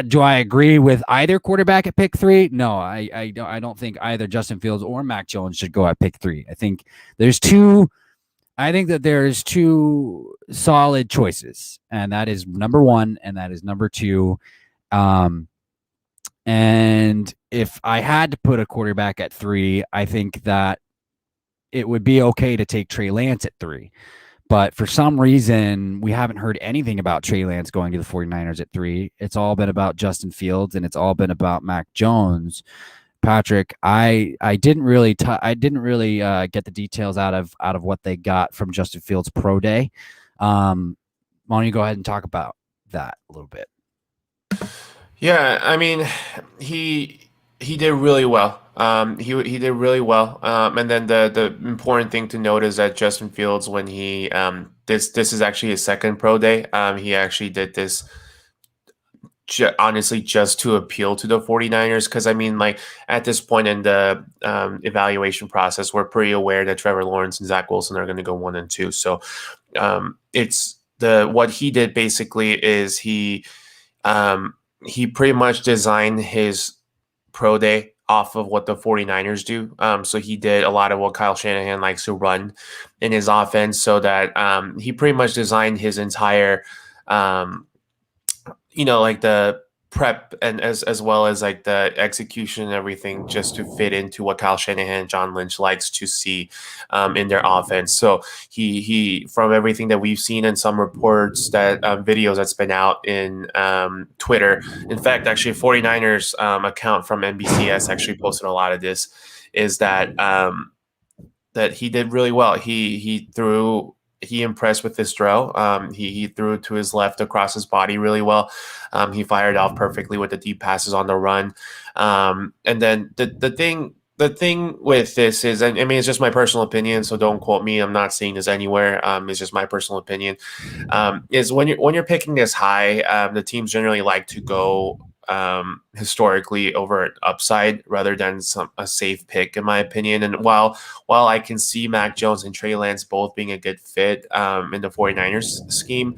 do I agree with either quarterback at pick 3? No, I don't think either Justin Fields or Mac Jones should go at pick 3. I think there's two solid choices, and that is number 1 and that is number 2. And if I had to put a quarterback at 3, I think that it would be okay to take Trey Lance at 3. But for some reason, we haven't heard anything about Trey Lance going to the 49ers at 3. It's all been about Justin Fields, and it's all been about Mac Jones. Patrick, I didn't really get the details out of what they got from Justin Fields Pro Day. Why don't you go ahead and talk about that a little bit? yeah, I mean, he did really well. He did really well. And then the important thing to note is that Justin Fields, when he this is actually his second pro day. He actually did this honestly just to appeal to the 49ers, because I mean, like, at this point in the evaluation process, we're pretty aware that Trevor Lawrence and Zach Wilson are going to go 1 and 2. So it's the what he did basically is he pretty much designed his pro day off of what the 49ers do. So he did a lot of what Kyle Shanahan likes to run in his offense, so that he pretty much designed his entire um, like the prep, and as well as like the execution and everything, just to fit into what Kyle Shanahan and John Lynch likes to see in their offense. So he from everything that we've seen in some reports, that videos that's been out in Twitter. In fact, actually, 49ers account from NBCS actually posted a lot of this, is that he did really well. He impressed with his throw. He threw it to his left across his body really well. He fired off perfectly with the deep passes on the run. And then the thing with this is, I mean, it's just my personal opinion, so don't quote me. I'm not seeing this anywhere. It's just my personal opinion. Is when you're picking this high, the teams generally like to go historically over an upside rather than a safe pick, in my opinion. And while I can see Mac Jones and Trey Lance both being a good fit in the 49ers scheme,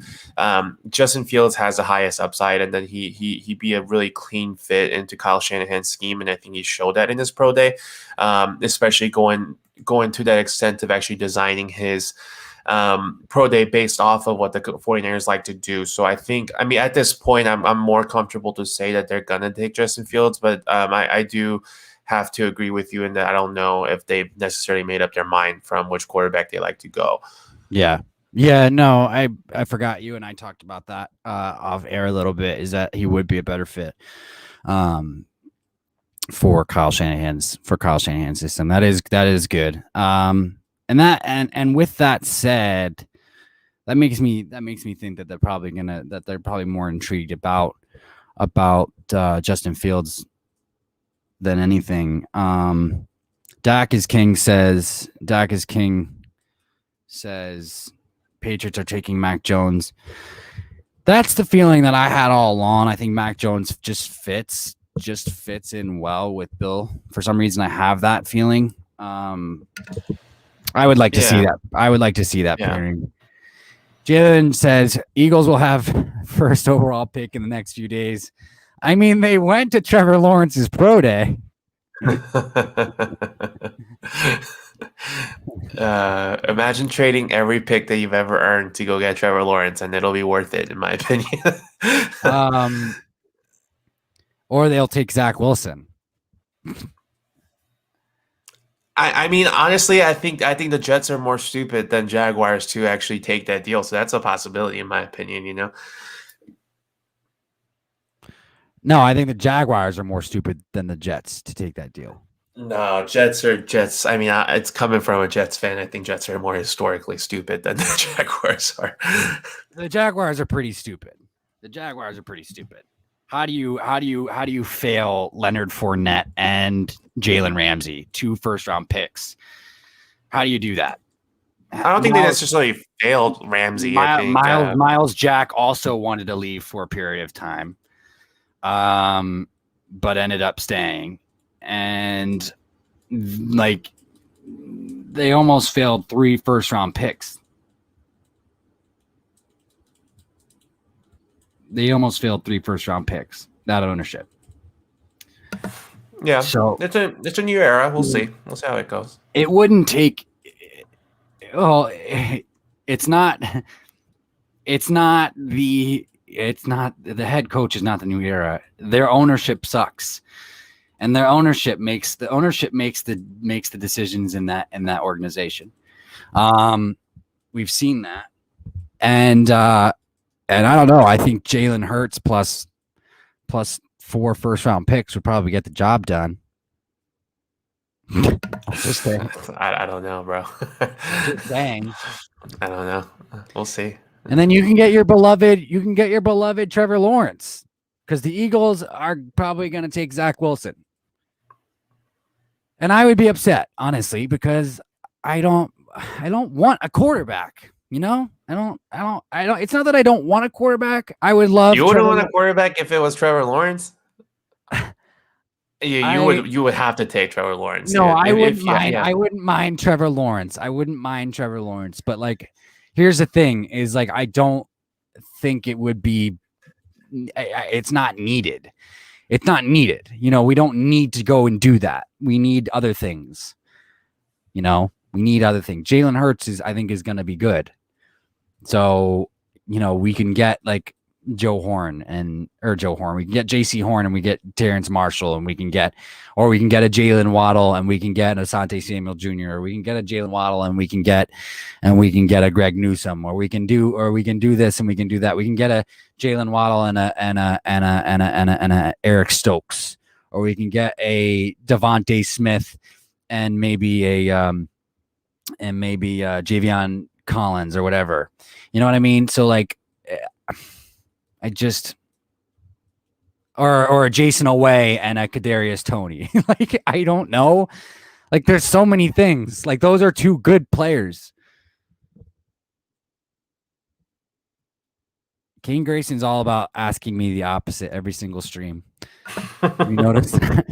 Justin Fields has the highest upside, and then he'd be a really clean fit into Kyle Shanahan's scheme, and I think he showed that in his pro day, especially going to that extent of actually designing his pro day based off of what the 49ers like to do. So I mean, at this point, I'm more comfortable to say that they're going to take Justin Fields, but I do have to agree with you in that I don't know if they've necessarily made up their mind from which quarterback they like to go. Yeah. Yeah, no, I forgot you and I talked about that off air a little bit, is that he would be a better fit for Kyle Shanahan's system. That is good. And with that said, that makes me think that they're probably more intrigued about Justin Fields than anything. Dak is King says Patriots are taking Mac Jones. That's the feeling that I had all along. I think Mac Jones just fits in well with Bill. For some reason, I have that feeling. I would like to see that. I would like to see that pairing. Jalen says Eagles will have first overall pick in the next few days. I mean, they went to Trevor Lawrence's pro day. Imagine trading every pick that you've ever earned to go get Trevor Lawrence, and it'll be worth it, in my opinion. Or they'll take Zach Wilson. I mean, honestly, I think the Jets are more stupid than Jaguars to actually take that deal. So that's a possibility, in my opinion. No, I think the Jaguars are more stupid than the Jets to take that deal. No, Jets are Jets. I mean, it's coming from a Jets fan. I think Jets are more historically stupid than the Jaguars are. The Jaguars are pretty stupid. How do you fail Leonard Fournette and Jalen Ramsey, 2 first-round picks? How do you do that? I don't think they necessarily failed Ramsey. Miles Jack also wanted to leave for a period of time, but ended up staying. And like, they almost failed 3 first-round picks. That ownership. Yeah, so it's a new era. We'll see how it goes. It wouldn't take. Well, it's not the head coach is not the new era. Their ownership sucks, and their ownership makes the decisions in that organization. We've seen that, and I don't know. I think Jalen Hurts plus 4 first-round picks would probably get the job done. Just I don't know, bro. Dang. I don't know. We'll see. And then you can get your beloved Trevor Lawrence, because the Eagles are probably going to take Zach Wilson. And I would be upset, honestly, because I don't want a quarterback. You know, I don't. It's not that I don't want a quarterback. I would love You wouldn't Trevor. want a quarterback if it was Trevor Lawrence. Yeah, I you would have to take Trevor Lawrence. No, Yeah, I wouldn't if yeah, mind. yeah. I wouldn't mind Trevor Lawrence. I wouldn't mind Trevor Lawrence. But like, here's the thing: is like I don't think it would be. It's not needed. It's not needed. You know, we don't need to go and do that. We need other things. You know, we need other things. Jalen Hurts is, I think, is going to be good. So, you know, we can get like Joe Horn and or Joe Horn. We can get JC Horn and we get Terrence Marshall and we can get a Jalen Waddle and we can get Asante Samuel Jr. or we can get a Jalen Waddle and we can get a Greg Newsome or we can do this and we can do that. We can get a Jalen Waddle and a Eric Stokes, or we can get a Devontae Smith and maybe Javion Collins or whatever. You know what I mean? So like, I just or a Jason Away and a Kadarius Toney. Like I don't know. Like there's so many things. Like those are two good players. Kane Grayson's all about asking me the opposite every single stream. Have you noticed that?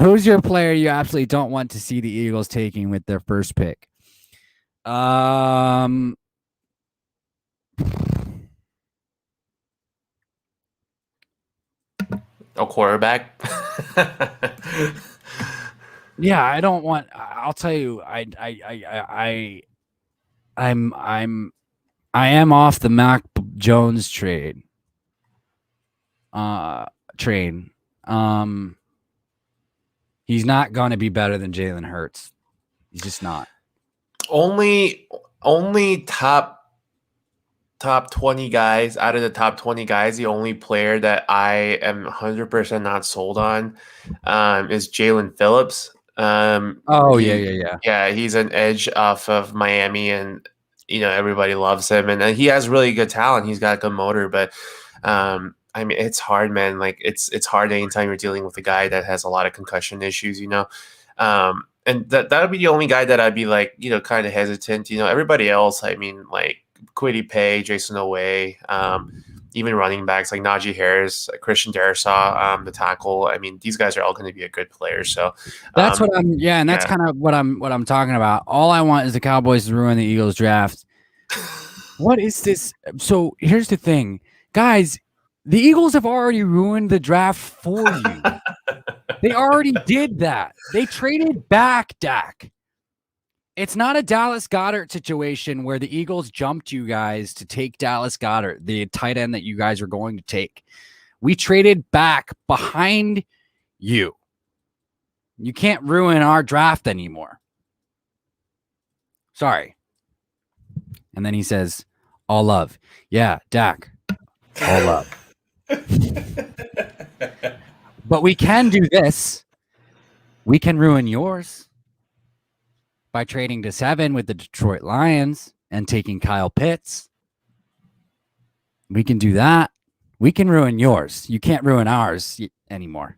Who's your player you absolutely don't want to see the Eagles taking with their first pick? A quarterback. Yeah, I don't want. I'll tell you, I am off the Mac Jones trade. Train. He's not going to be better than Jalen Hurts. He's just not. only top 20 guys out of the top 20 guys, the only player that I am 100% not sold on is Jalen Phillips. Yeah, he's an edge off of Miami, and everybody loves him, and he has really good talent. He's got a good motor, but I mean, it's hard, man. Like it's hard anytime you're dealing with a guy that has a lot of concussion issues, and that would be the only guy that I'd be like, kind of hesitant. Everybody else, I mean, like Kwity Paye, Jason Away, even running backs like Najee Harris, Christian Darrisaw, the tackle. I mean, these guys are all going to be a good player. So that's what I'm. Yeah, and that's kind of what I'm talking about. All I want is the Cowboys to ruin the Eagles draft. What is this? So here's the thing, guys. The Eagles have already ruined the draft for you. They already did that. They traded back Dak. It's not a Dallas Goedert situation where the Eagles jumped you guys to take Dallas Goedert, the tight end that you guys were going to take. We traded back behind you. You can't ruin our draft anymore. Sorry. And then he says, all love. Yeah, Dak, all love. But we can do this. We can ruin yours by trading to 7 with the Detroit Lions and taking Kyle Pitts. We can do that. We can ruin yours. You can't ruin ours anymore.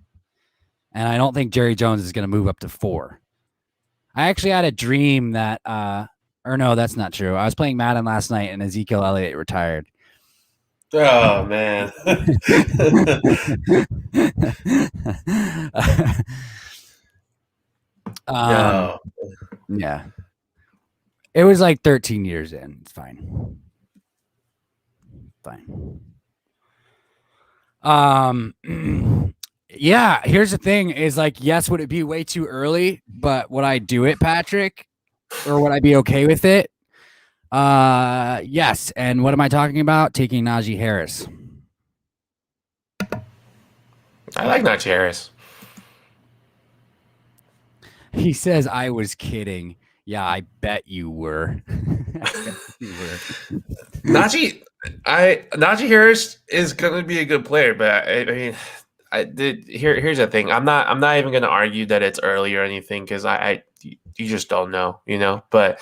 And I don't think Jerry Jones is going to move up to 4. I actually had a dream that, or no, that's not true. I was playing Madden last night and Ezekiel Elliott retired. Oh, man. No. Yeah. It was like 13 years in. It's fine. Yeah, here's the thing is like, yes, would it be way too early? But would I do it, Patrick? Or would I be okay with it? Yes. And what am I talking about? Taking Najee Harris. I like Najee Harris. He says I was kidding. Yeah, I bet you were. Najee Harris is going to be a good player, but I mean, here's the thing. I'm not even going to argue that it's early or anything because you just don't know, But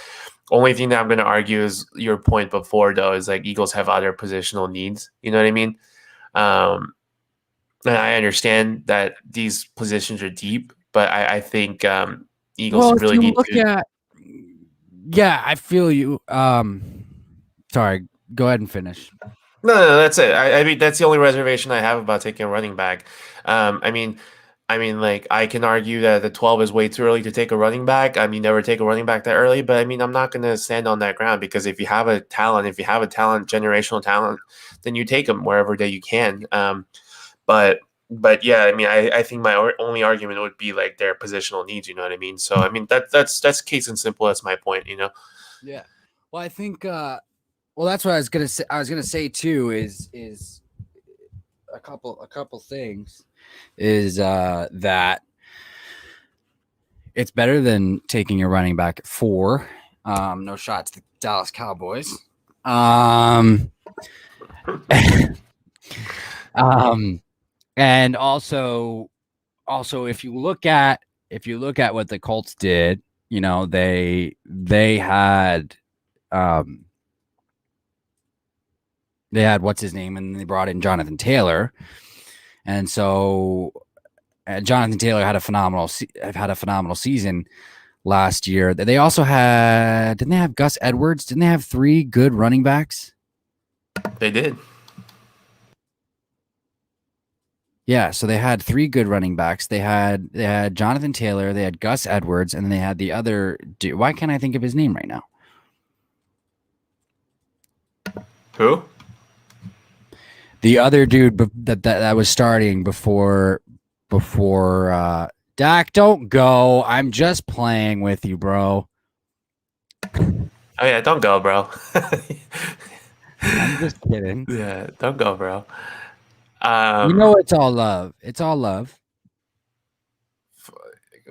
only thing that I'm going to argue is your point before, though, is like Eagles have other positional needs. You know what I mean? And I understand that these positions are deep, but I think Eagles really need to. Yeah, I feel you. Sorry, go ahead and finish. No, that's it. I mean, that's the only reservation I have about taking a running back. I mean, like I can argue that the 12 is way too early to take a running back. I mean, never take a running back that early. But I mean, I'm not going to stand on that ground because if you have a talent, generational talent, then you take them wherever that you can. But yeah, I mean, I think my only argument would be like their positional needs. You know what I mean? So I mean, that's case in simple. That's my point. You know. Yeah. Well, I think well that's what I was gonna say. I was gonna say too is a couple things is that it's better than taking your running back at 4. No shots to the Dallas Cowboys. Um, um, and also if you look at what the Colts did, they had um they had what's his name, and they brought in Jonathan Taylor, and so Jonathan Taylor had a phenomenal season last year. They also didn't they have Gus Edwards? Didn't they have 3 good running backs? They did. Yeah, so they had 3 good running backs. They had Jonathan Taylor, they had Gus Edwards, and then they had the other dude. Why can't I think of his name right now? Who? The other dude that was starting before Dak, don't go. I'm just playing with you, bro. Oh yeah, don't go, bro. I'm just kidding. Yeah, don't go, bro. You know Um, it's all love. It's all love.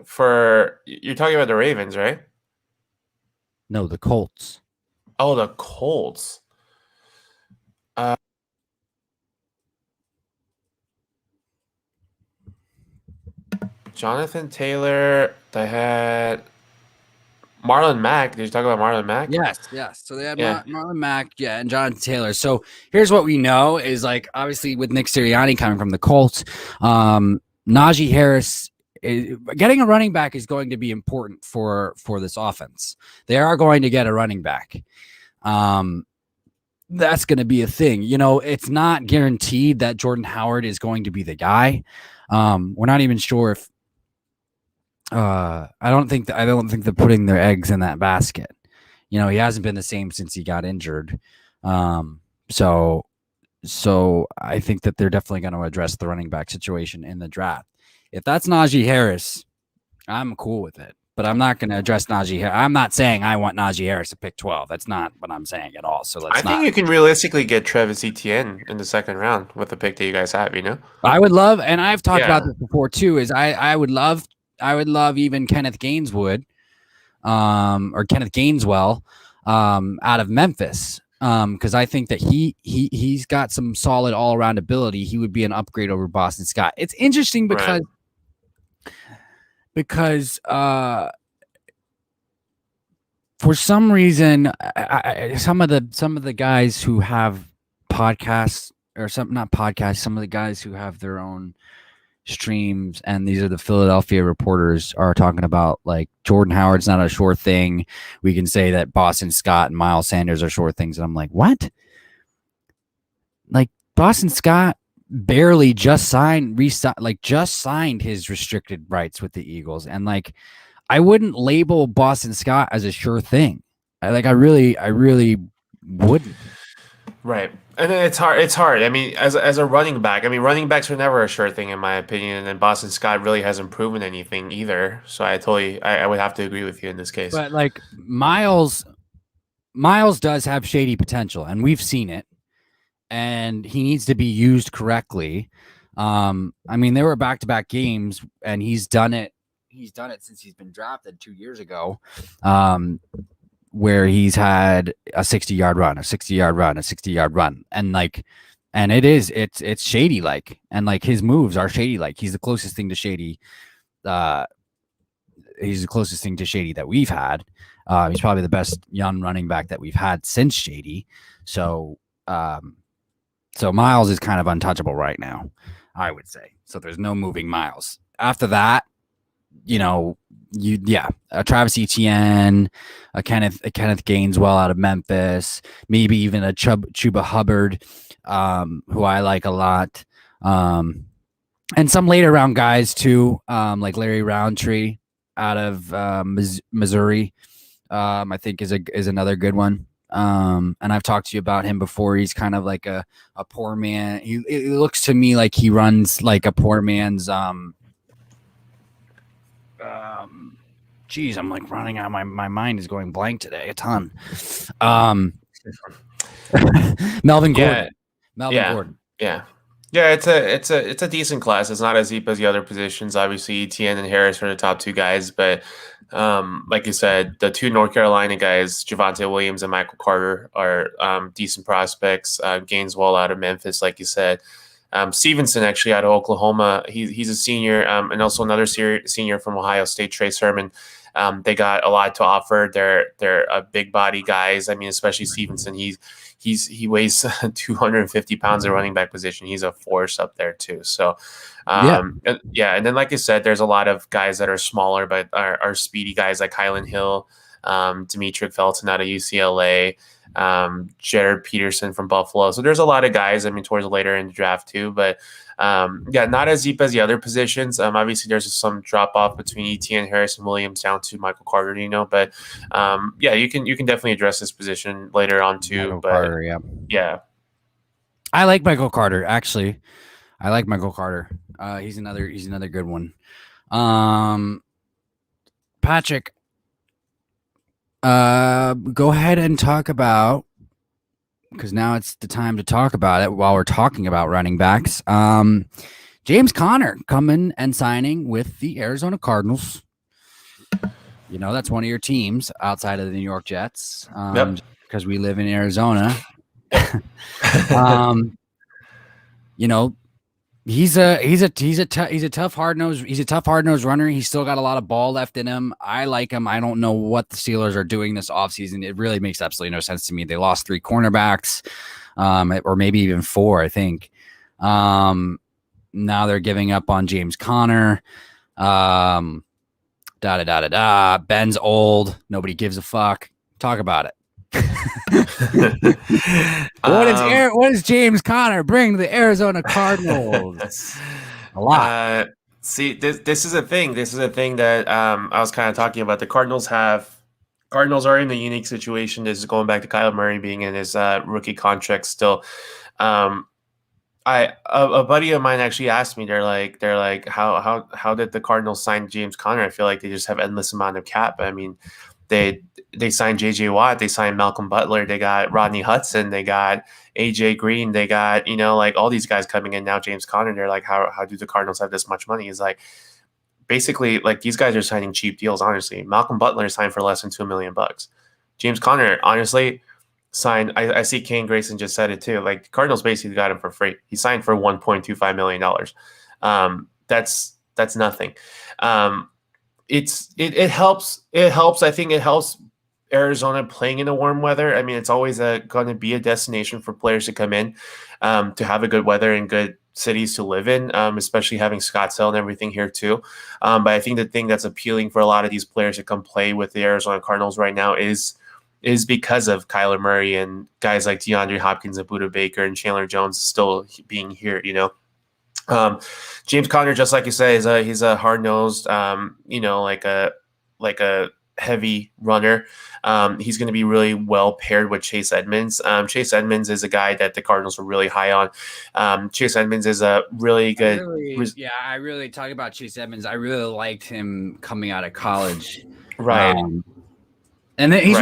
for you're talking about the Ravens, right? No, the Colts. Oh, the Colts. Uh, Jonathan Taylor. They had Marlon Mack. Did you talk about Marlon Mack? Yes, yes. So they had Yeah, Marlon Mack, yeah, and Jonathan Taylor. So here's what we know is like obviously with Nick Sirianni coming from the Colts, Najee Harris getting a running back is going to be important for this offense. They are going to get a running back. That's going to be a thing. It's not guaranteed that Jordan Howard is going to be the guy. We're not even sure if I don't think they're putting their eggs in that basket. He hasn't been the same since he got injured. Um, so so I think that they're definitely going to address the running back situation in the draft. If that's Najee Harris, I'm cool with it. But I'm not going to address Najee Harris. I'm not saying I want Najee Harris to pick 12. That's not what I'm saying at all. So I let's think not. you can realistically get Travis Etienne in the second round with the pick that you guys have. You know? I would love, and I've talked about Yeah, this before too. Is I would love even Kenneth Gainswood, or Kenneth Gainswell, out of Memphis, because I think that he's got some solid all around ability. He would be an upgrade over Boston Scott. It's interesting right. because for some reason, some of the guys who have podcasts or some not podcasts, some of the guys who have their own streams, and these are the Philadelphia reporters, are talking about like Jordan Howard's not a sure thing. We can say that Boston Scott and Miles Sanders are sure things, and I'm like, what? Like Boston Scott barely just signed his restricted rights with the Eagles, and like I wouldn't label Boston Scott as a sure thing. I really wouldn't. Right. And it's hard. It's hard. I mean, as a running back, I mean, running backs are never a sure thing in my opinion. And Boston Scott really hasn't proven anything either. So I would have to agree with you in this case. But like Miles does have shady potential, and we've seen it, and he needs to be used correctly. I mean, there were back-to-back games, and he's done it. He's done it since he's been drafted 2 years ago, where he's had a 60-yard run, a 60-yard run, a 60-yard run, and it's shady like, and like his moves are shady like. He's the closest thing to shady. Uh, he's the closest thing to shady that we've had. He's probably the best young running back that we've had since Shady. So, so Miles is kind of untouchable right now, I would say. So there's no moving Miles. After that, you know, Travis Etienne, a Kenneth Gainswell out of Memphis, maybe even a Chuba Hubbard, who I like a lot, and some later round guys too, like Larry Roundtree out of Missouri. I think is another good one. And I've talked to you about him before. He's kind of like a poor man. It looks to me like he runs like a poor man's geez, I'm like running out. My mind is going blank today a ton. Melvin Yeah, Gordon. Melvin yeah, Gordon. yeah. Yeah, it's a decent class. It's not as deep as the other positions. Obviously, Etienne and Harris are the top two guys, but like you said, the two North Carolina guys, Javonte Williams and Michael Carter, are decent prospects. Gaineswell out of Memphis, like you said. Stevenson actually out of Oklahoma. He's a senior, and also another senior from Ohio State, Trey Sermon. They got a lot to offer. They're big body guys. I mean, especially Stevenson. He weighs 250 pounds at running back position. He's a force up there too. So, Yeah. and then like I said, there's a lot of guys that are smaller but are speedy guys like Kylan Hill, Demetric Felton out of UCLA, Jared Peterson from Buffalo. So there's a lot of guys. I mean, towards later in the draft too, but not as deep as the other positions. Obviously, there's some drop off between Etienne, Harrison Williams down to Michael Carter. But you can definitely address this position later on too. Michael but Carter, yeah, I like Michael Carter actually. I like Michael Carter. He's another good one. Patrick, go ahead and talk about, because now it's the time to talk about it while we're talking about running backs. James Conner coming and signing with the Arizona Cardinals. That's one of your teams outside of the New York Jets, Yep. because we live in Arizona. He's a tough hard nosed runner. He's still got a lot of ball left in him. I like him. I don't know what the Steelers are doing this offseason. It really makes absolutely no sense to me. They lost 3 cornerbacks, or maybe even 4, I think. Now they're giving up on James Conner. Ben's old. Nobody gives a fuck. Talk about it. What does James Conner bring to the Arizona Cardinals? A lot. See, this is a thing. This is a thing that I was kind of talking about. The Cardinals are in a unique situation. This is going back to Kyler Murray being in his rookie contract still. A buddy of mine actually asked me. They're like, how did the Cardinals sign James Conner? I feel like they just have endless amount of cap. I mean, they signed J.J. Watt, they signed Malcolm Butler, they got Rodney Hudson, they got A.J. Green, they got like all these guys coming in now. James Conner, they're like, how do the Cardinals have this much money? He's like, basically, like these guys are signing cheap deals. Honestly, Malcolm Butler signed for less than $2 million. James Conner, honestly, signed. I see Kane Grayson just said it too. Like the Cardinals basically got him for free. He signed for $1.25 million. That's nothing. It helps. It helps. I think it helps Arizona playing in the warm weather. I mean, it's always going to be a destination for players to come in, to have a good weather and good cities to live in, especially having Scottsdale and everything here too. But I think the thing that's appealing for a lot of these players to come play with the Arizona Cardinals right now is because of Kyler Murray and guys like DeAndre Hopkins and Budda Baker and Chandler Jones still being here, James Conner, just like you say, he's a hard nosed, like a heavy runner. He's going to be really well paired with Chase Edmonds. Chase Edmonds is a guy that the Cardinals were really high on. Chase Edmonds is a really good. I really talk about Chase Edmonds. I really liked him coming out of college, right? And then he's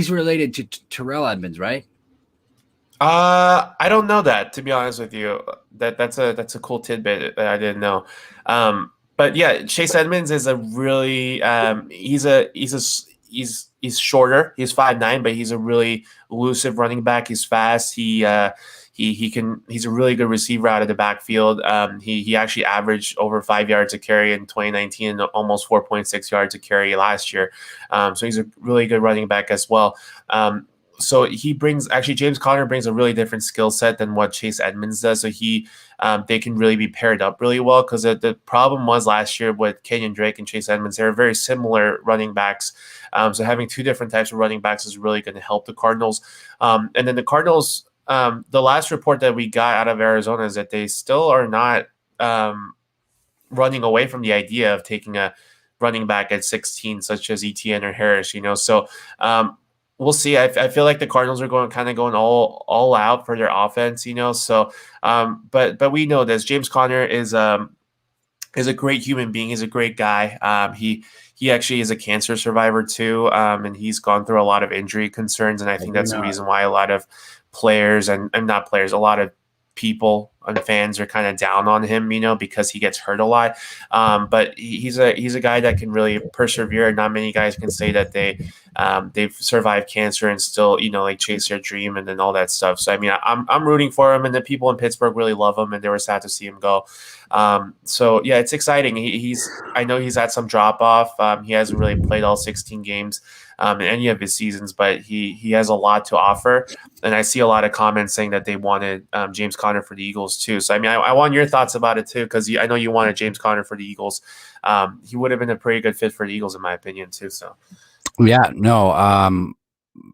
related to Terrell Edmonds, right? I don't know that, to be honest with you. That's a cool tidbit that I didn't know. But yeah, Chase Edmonds is a really he's shorter. He's 5'9", but he's a really elusive running back. He's fast. He's a really good receiver out of the backfield. He actually averaged over 5 yards a carry in 2019 and almost 4.6 yards a carry last year. So he's a really good running back as well. so he brings actually James Conner brings a really different skill set than what Chase Edmonds does. So they can really be paired up really well because the problem was last year with Kenyon Drake and Chase Edmonds, they're very similar running backs. So having two different types of running backs is really going to help the Cardinals. And then the Cardinals, the last report that we got out of Arizona is that they still are not running away from the idea of taking a running back at 16, such as Etienne or Harris. So. We'll see. I feel like the Cardinals are going all out for their offense, So, but we know this. James Conner is a great human being. He's a great guy. He actually is a cancer survivor too, and he's gone through a lot of injury concerns, and I think that's the reason why a lot of players and not players, a lot of people and fans are kind of down on him, because he gets hurt a lot. But he's a guy that can really persevere. Not many guys can say that they've survived cancer and still, like chase their dream and then all that stuff. So I mean, I'm rooting for him, and the people in Pittsburgh really love him, and they were sad to see him go. So yeah, it's exciting. I know he's had some drop off. He hasn't really played all 16 games in any of his seasons, but he has a lot to offer. And I see a lot of comments saying that they wanted James Conner for the Eagles too. So I mean, I want your thoughts about it too, because I know you wanted James Conner for the Eagles. He would have been a pretty good fit for the Eagles in my opinion too. So yeah, no,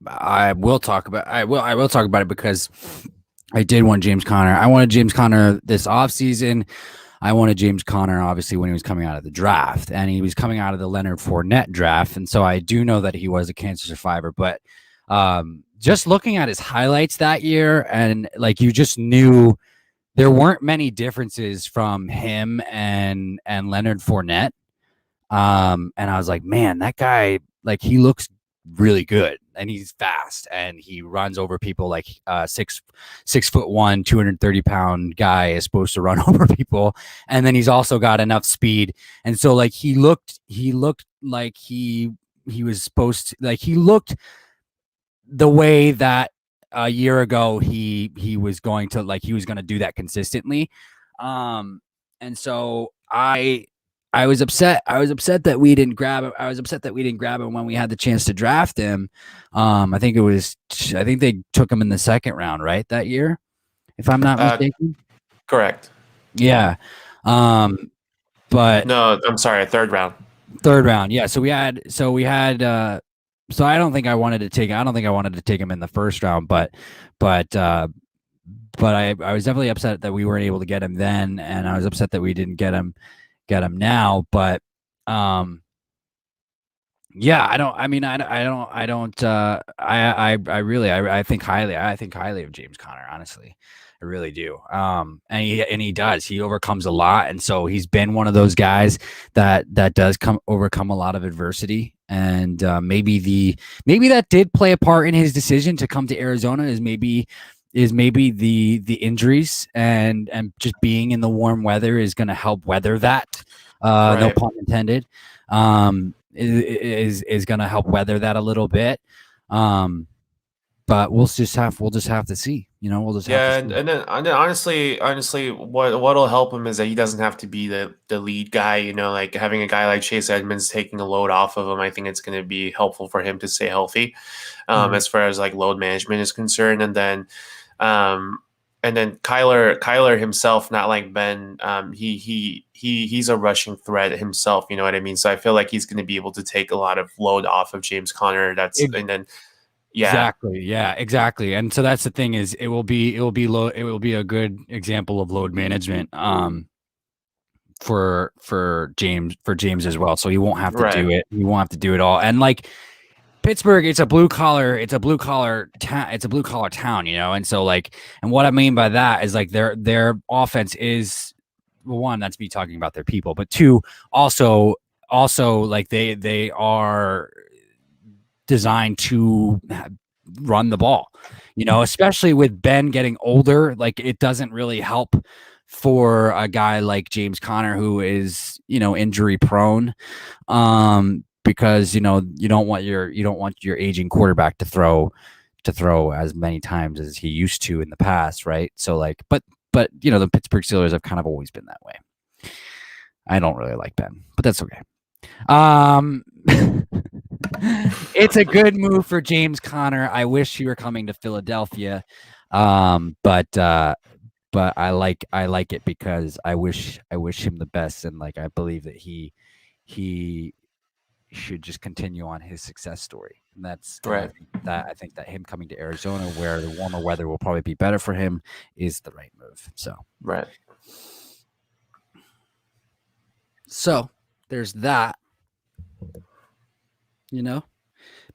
I will talk about it because I did want James Conner. I wanted James Conner this offseason. I wanted James Conner, obviously, when he was coming out of the draft, and he was coming out of the Leonard Fournette draft. And so I do know that he was a cancer survivor, but just looking at his highlights that year, and like you just knew there weren't many differences from him and Leonard Fournette. And I was like, man, that guy, like, he looks really good, and he's fast, and he runs over people like 6'1", 230-pound guy is supposed to run over people, and then he's also got enough speed, and so like he looked like he was supposed to, like he looked the way that a year ago he was going to do that consistently, and so I was upset. I was upset that we didn't grab him. I was upset that we didn't grab him when we had the chance to draft him. I think they took him in the second round, right, that year, if I'm not mistaken. Correct. Yeah. But no, I'm sorry, third round. Third round. Yeah. So I don't think I wanted to take him in the first round, but I was definitely upset that we weren't able to get him then, and I was upset that we didn't get him now, but yeah, I think highly of James Conner, honestly. I really do. And he does. He overcomes a lot, and so he's been one of those guys that does overcome a lot of adversity. And maybe that did play a part in his decision to come to Arizona. Is maybe the injuries and just being in the warm weather is going to help weather that. Right. No pun intended. Is going to help weather that a little bit. But we'll just have to see. We'll just have to see. And then honestly, what'll help him is that he doesn't have to be the lead guy. Like having a guy like Chase Edmonds taking a load off of him. I think it's going to be helpful for him to stay healthy, as far as like load management is concerned. And then Kyler himself, not like Ben, he's a rushing threat himself. You know what I mean? So I feel like he's going to be able to take a lot of load off of James Conner. Exactly. And so that's the thing is it will be a good example of load management for James as well. So he won't have to do it. He won't have to do it all. And like Pittsburgh, it's a blue collar town, and so like, and what I mean by that is like their offense is, well, one, that's me talking about their people, but two, also like they are designed to run the ball, especially with Ben getting older. Like it doesn't really help for a guy like James Conner who is, injury prone. Because you don't want your aging quarterback to throw as many times as he used to in the past, right? So like, but the Pittsburgh Steelers have kind of always been that way. I don't really like Ben, but that's okay. It's a good move for James Conner. I wish he were coming to Philadelphia, but I like it because I wish him the best, and like I believe that he should just continue on his success story. And Right. I think that him coming to Arizona where the warmer weather will probably be better for him is the right move. Right. So there's that.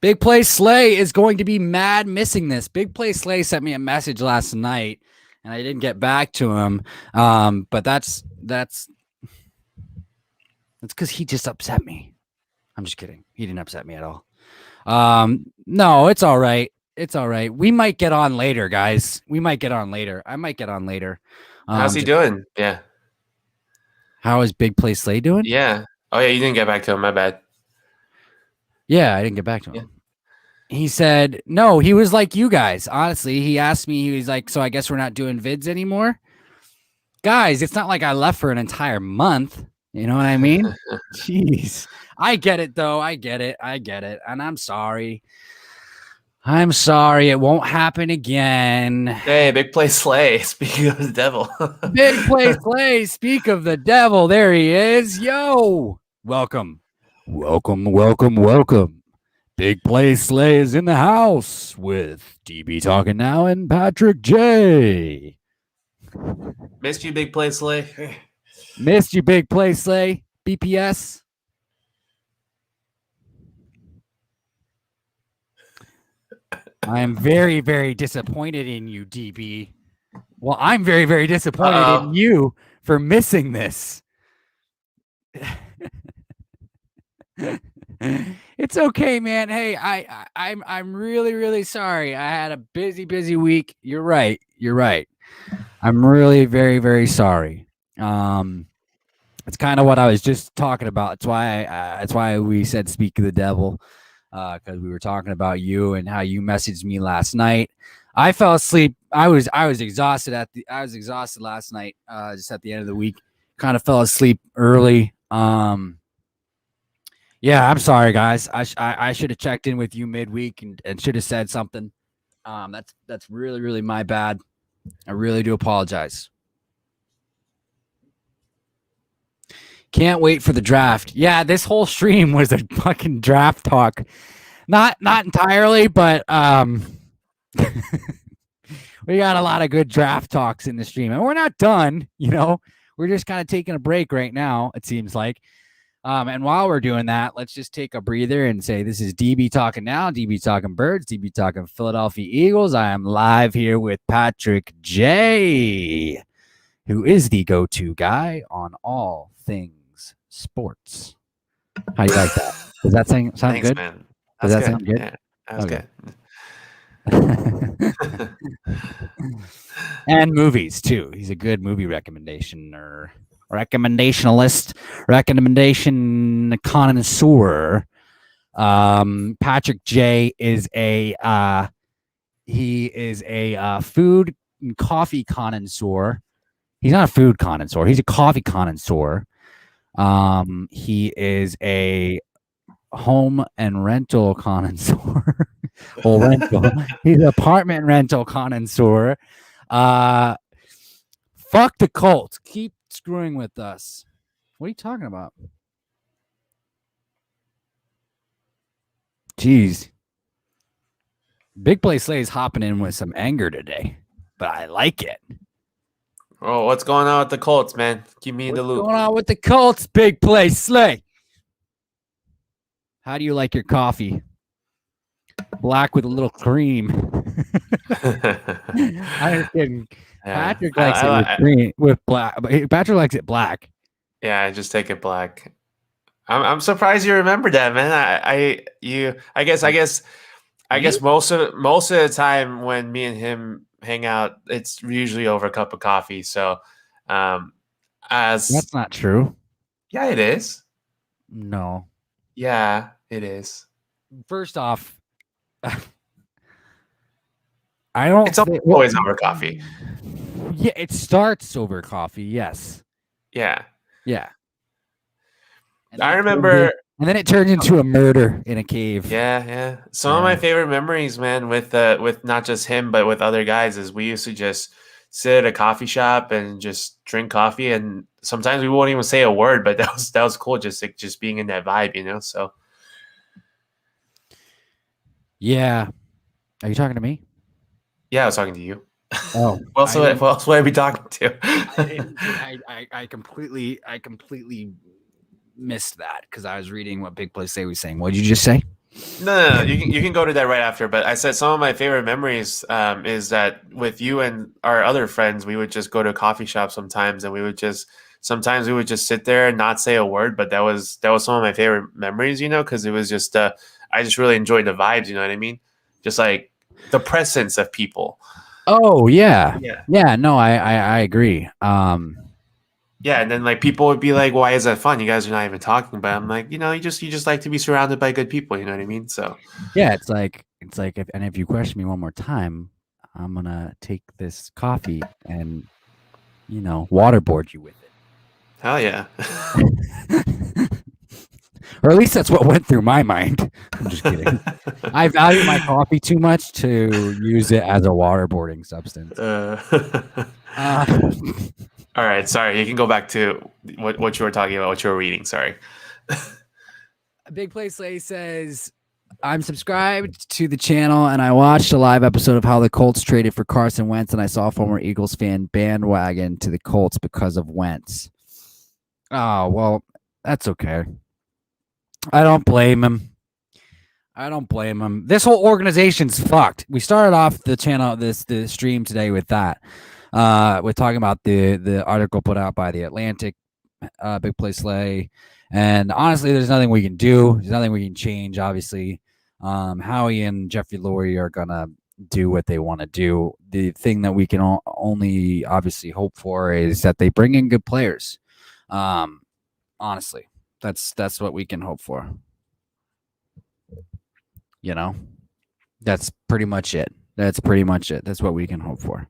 Big Play Slay is going to be mad missing this. Big Play Slay sent me a message last night, and I didn't get back to him. But that's because he just upset me. I'm just kidding. He didn't upset me at all. No, it's all right. It's all right. We might get on later, guys. We might get on later. I might get on later. How's he doing? Yeah. How is Big Play Slay doing? Yeah. Oh yeah, you didn't get back to him. My bad. Yeah, I didn't get back to him. Yeah. He said, no, he was like you guys. Honestly, he asked me, he was like, so I guess we're not doing vids anymore? Guys, it's not like I left for an entire month. You know what I mean? Jeez. I get it, though. I get it. And I'm sorry. It won't happen again. Hey, Big Play Slay. Speaking of the devil. Big Play Slay. Speak of the devil. There he is. Yo. Welcome. Big Play Slay is in the house with DB Talking Now and Patrick J. Missed you, Big Play Slay. Missed you, Big Play Slay. BPS. I am very, very disappointed in you, DB. Well, I'm very, very disappointed in you for missing this. It's okay, man. Hey, I'm really, really sorry. I had a busy week. You're right. I'm really very, very sorry. It's kind of what I was just talking about. That's why we said speak of the devil, because we were talking about you and how you messaged me last night. I fell asleep. I was exhausted last night. Just at the end of the week, kind of fell asleep early. Yeah, I'm sorry, guys. I should have checked in with you midweek and should have said something. That's really, really my bad. I really do apologize. Can't wait for the draft. Yeah, this whole stream was a fucking draft talk. Not entirely, but we got a lot of good draft talks in the stream. And we're not done, We're just kind of taking a break right now, it seems like. And while we're doing that, let's just take a breather and say this is DB Talking Now, DB Talking Birds, DB Talking Philadelphia Eagles. I am live here with Patrick J, who is the go-to guy on all things sports. How do you like that? Does that sound Thanks, good? Man. Does that sound good? Yeah, that was good. And movies too. He's a good movie recommendationalist, recommendation connoisseur. Patrick J is a food and coffee connoisseur. He's not a food connoisseur. He's a coffee connoisseur. He is a home and rental connoisseur. He's an apartment rental connoisseur. Fuck the Colts. Keep screwing with us. What are you talking about? Jeez. Big Play Slay's hopping in with some anger today, but I like it. Oh, what's going on with the Colts, man? Keep me in the loop. What's going on with the Colts, Big Play Slay? How do you like your coffee? Black with a little cream. I'm just kidding. Yeah. Patrick likes it with green, with black. Patrick likes it black. Yeah, I just take it black. I'm surprised you remembered that, man. I guess most of the time when me and him hang out, it's usually over a cup of coffee. So, that's not true. Yeah, it is. No. Yeah, it is. First off, I don't. It's always over coffee. Yeah, it starts over coffee. Yes. Yeah. Yeah. I remember And then it turned into a murder in a cave. Yeah, yeah. Some of Yeah. my favorite memories, man, with not just him, but with other guys, is we used to just sit at a coffee shop and just drink coffee, and sometimes we won't even say a word, but that was cool, just like just being in that vibe, you know. So Yeah. Are you talking to me? yeah, I was talking to you. Oh, Who else would I be talking to? I completely missed that because I was reading what Big Play Say was saying. What did you just say? No. You can go to that right after. But I said some of my favorite memories is that with you and our other friends, we would just go to a coffee shop sometimes, and we would just sit there and not say a word. But that was some of my favorite memories, you know, because it was just I just really enjoyed the vibes. You know what I mean? Just like the presence of people. Oh yeah, Yeah. yeah. No, I agree. Yeah, and then like people would be like, "Why is that fun? You guys are not even talking." But I'm like, you just like to be surrounded by good people. You know what I mean? So Yeah, it's like if you question me one more time, I'm gonna take this coffee and waterboard you with hell yeah. it. Or at least that's what went through my mind. I'm just kidding. I value my coffee too much to use it as a waterboarding substance. Uh, Uh, all right, sorry. You can go back to what you were talking about, what you were reading. Sorry. Big Play Slay says, I'm subscribed to the channel and I watched a live episode of how the Colts traded for Carson Wentz, and I saw a former Eagles fan bandwagon to the Colts because of Wentz. Oh, well, that's okay. I don't blame him. I don't blame him. This whole organization's fucked. We started off the stream today with that. We're talking about the article put out by the Atlantic, Big Play Slay, and honestly, there's nothing we can do. There's nothing we can change. Obviously, Howie and Jeffrey Lurie are gonna do what they want to do. The thing that we can only obviously hope for is that they bring in good players. Honestly, that's what we can hope for. You know, that's pretty much it. That's pretty much it. That's what we can hope for.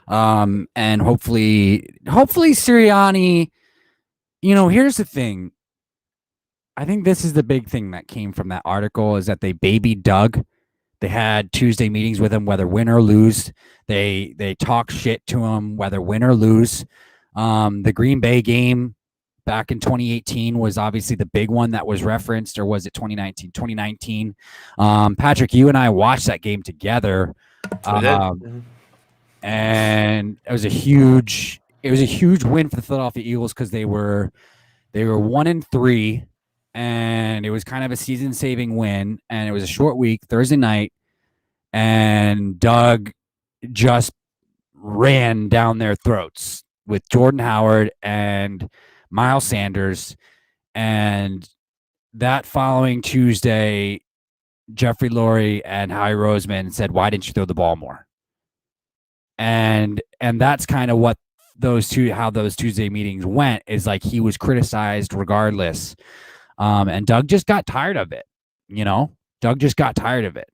And hopefully Sirianni. Here's the thing. I think this is the big thing that came from that article is that they babied Doug. They had Tuesday meetings with him, whether win or lose. They talk shit to him, whether win or lose. The Green Bay game back in 2018 was obviously the big one that was referenced, or was it 2019? 2019. Patrick, you and I watched that game together, We did. and it was a huge win for the Philadelphia Eagles because they were 1-3, and it was kind of a season-saving win, and it was a short week, Thursday night, and Doug just ran down their throats with Jordan Howard and Miles Sanders. And that following Tuesday, Jeffrey Lurie and Howie Roseman said, "Why didn't you throw the ball more?" And that's kind of what how those Tuesday meetings went, is like he was criticized regardless. And Doug just got tired of it. Doug just got tired of it.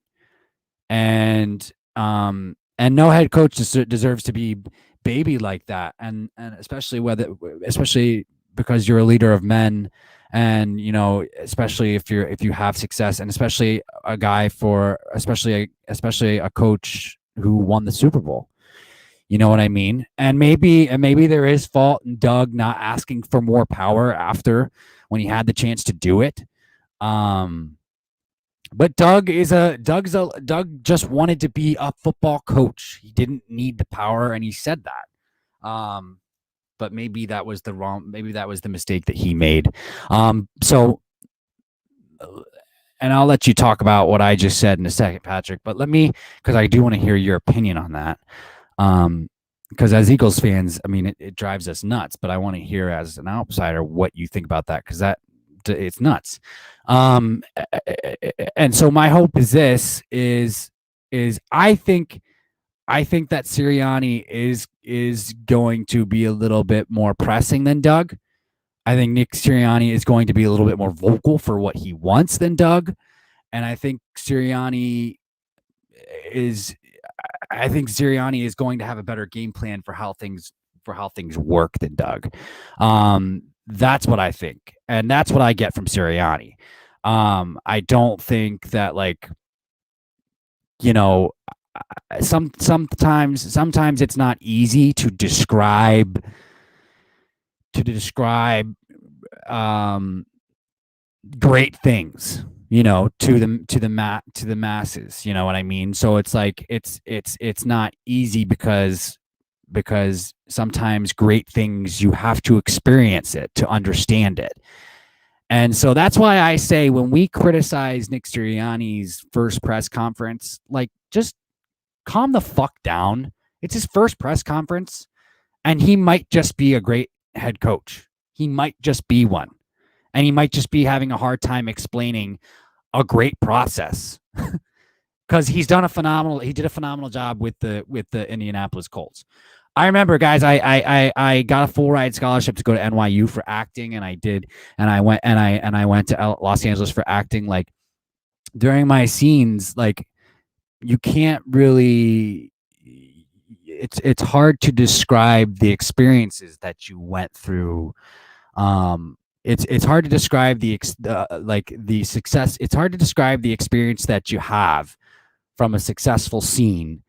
And no head coach deserves to be baby like that. And especially because you're a leader of men, and especially if you have success, and especially a guy especially a coach who won the Super Bowl. You know what I mean? And maybe there is fault in Doug not asking for more power after, when he had the chance to do it. But Doug just wanted to be a football coach. He didn't need the power, and he said that. But maybe that was the mistake that he made. So, and I'll let you talk about what I just said in a second, Patrick. But because I do want to hear your opinion on that. Because as Eagles fans, I mean, it drives us nuts. But I want to hear, as an outsider, what you think about that, because it's nuts. And so my hope is I think that Sirianni is going to be a little bit more pressing than Doug. I think Nick Sirianni is going to be a little bit more vocal for what he wants than Doug. And I think Sirianni is going to have a better game plan for how things work than Doug. That's what I think, and that's what I get from Sirianni. I don't think that like, you know, sometimes it's not easy to describe um great things, to the masses, you know what I mean? So it's like it's not easy because sometimes great things you have to experience it to understand it. And so that's why I say when we criticize Nick Sirianni's first press conference, like just calm the fuck down. It's his first press conference, and he might just be a great head coach. He might just be one. And he might just be having a hard time explaining a great process because he did a phenomenal job with the Indianapolis Colts. I remember, guys, I got a full ride scholarship to go to NYU for acting, and I went to Los Angeles for acting. Like during my scenes, like you can't really. It's hard to describe the experiences that you went through. It's hard to describe the success. It's hard to describe the experience that you have from a successful scene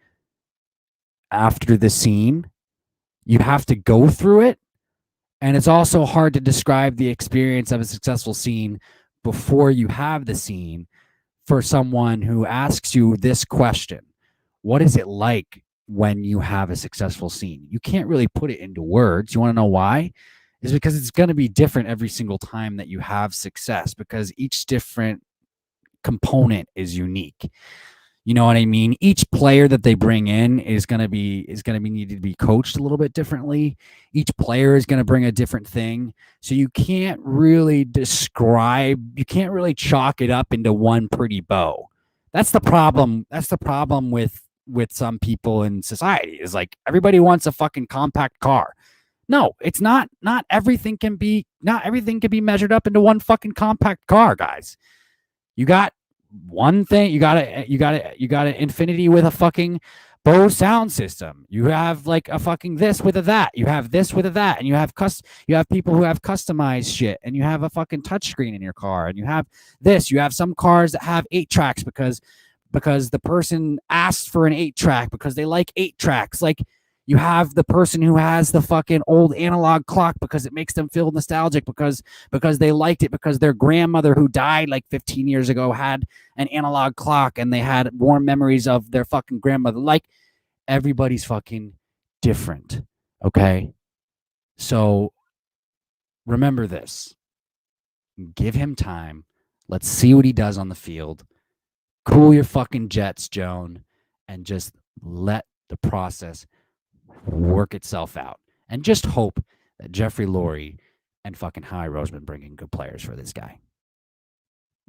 after the scene. You have to go through it. And it's also hard to describe the experience of a successful scene before you have the scene for someone who asks you this question: what is it like when you have a successful scene? You can't really put it into words. You want to know why? Is because it's going to be different every single time that you have success, because each different component is unique. You know what I mean? Each player that they bring in is going to be needed to be coached a little bit differently. Each player is going to bring a different thing. So you can't really chalk it up into one pretty bow. That's the problem. That's the problem with some people in society, is like everybody wants a fucking compact car. No, it's not. Not everything can be measured up into one fucking compact car, guys. You got one thing. You got an Infinity with a fucking Bose sound system. You have like a fucking this with a that. You have this with a that, and you have people who have customized shit, and you have a fucking touchscreen in your car, and you have this. You have some cars that have 8 tracks because the person asked for an 8 track because they like 8 tracks. Like you have the person who has the fucking old analog clock because it makes them feel nostalgic because they liked it because their grandmother who died like 15 years ago had an analog clock and they had warm memories of their fucking grandmother. Like everybody's fucking different. Okay? So remember this. Give him time. Let's see what he does on the field. Cool your fucking jets, Joan, and just let the process work itself out. And just hope that Jeffrey Lurie and fucking Howie Roseman bring in good players for this guy.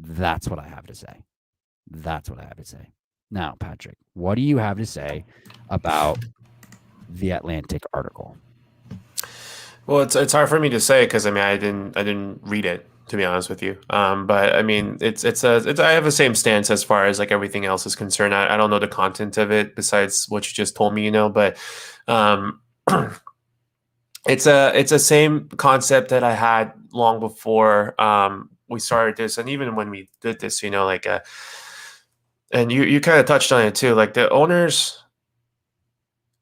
That's what I have to say. That's what I have to say. Now, Patrick, what do you have to say about the Atlantic article? Well, it's hard for me to say because I mean I didn't read it, to be honest with you. But I mean I have the same stance as far as like everything else is concerned. I don't know the content of it besides what you just told me, but um, it's a same concept that I had long before we started this, and even when we did this, like and you kind of touched on it too, like the owners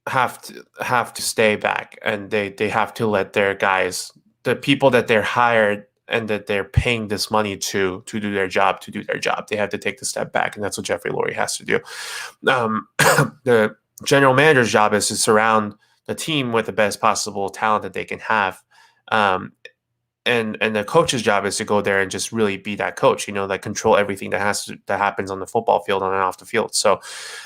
have to stay back, and they have to let their guys, the people that they're hired and that they're paying this money to do their job, they have to take the step back, and that's what Jeffrey Lurie has to do. The general manager's job is to surround the team with the best possible talent that they can have, and the coach's job is to go there and just really be that coach, that control everything that happens on the football field, on and off the field. So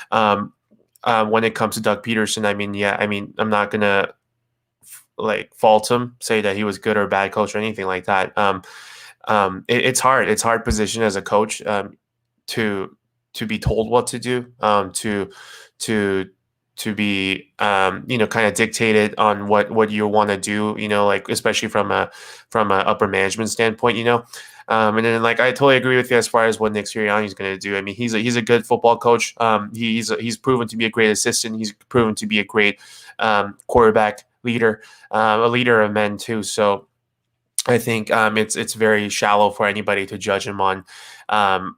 when it comes to Doug Peterson, I'm not gonna like fault him, say that he was good or bad coach or anything like that. It's hard. It's hard position as a coach to be told what to do, to be kind of dictated on what you want to do, like especially from a upper management standpoint, and then like I totally agree with you as far as what Nick Sirianni is going to do. I mean, he's a good football coach. He's proven to be a great assistant. He's proven to be a great quarterback leader, a leader of men too. So I think it's very shallow for anybody to judge him on um,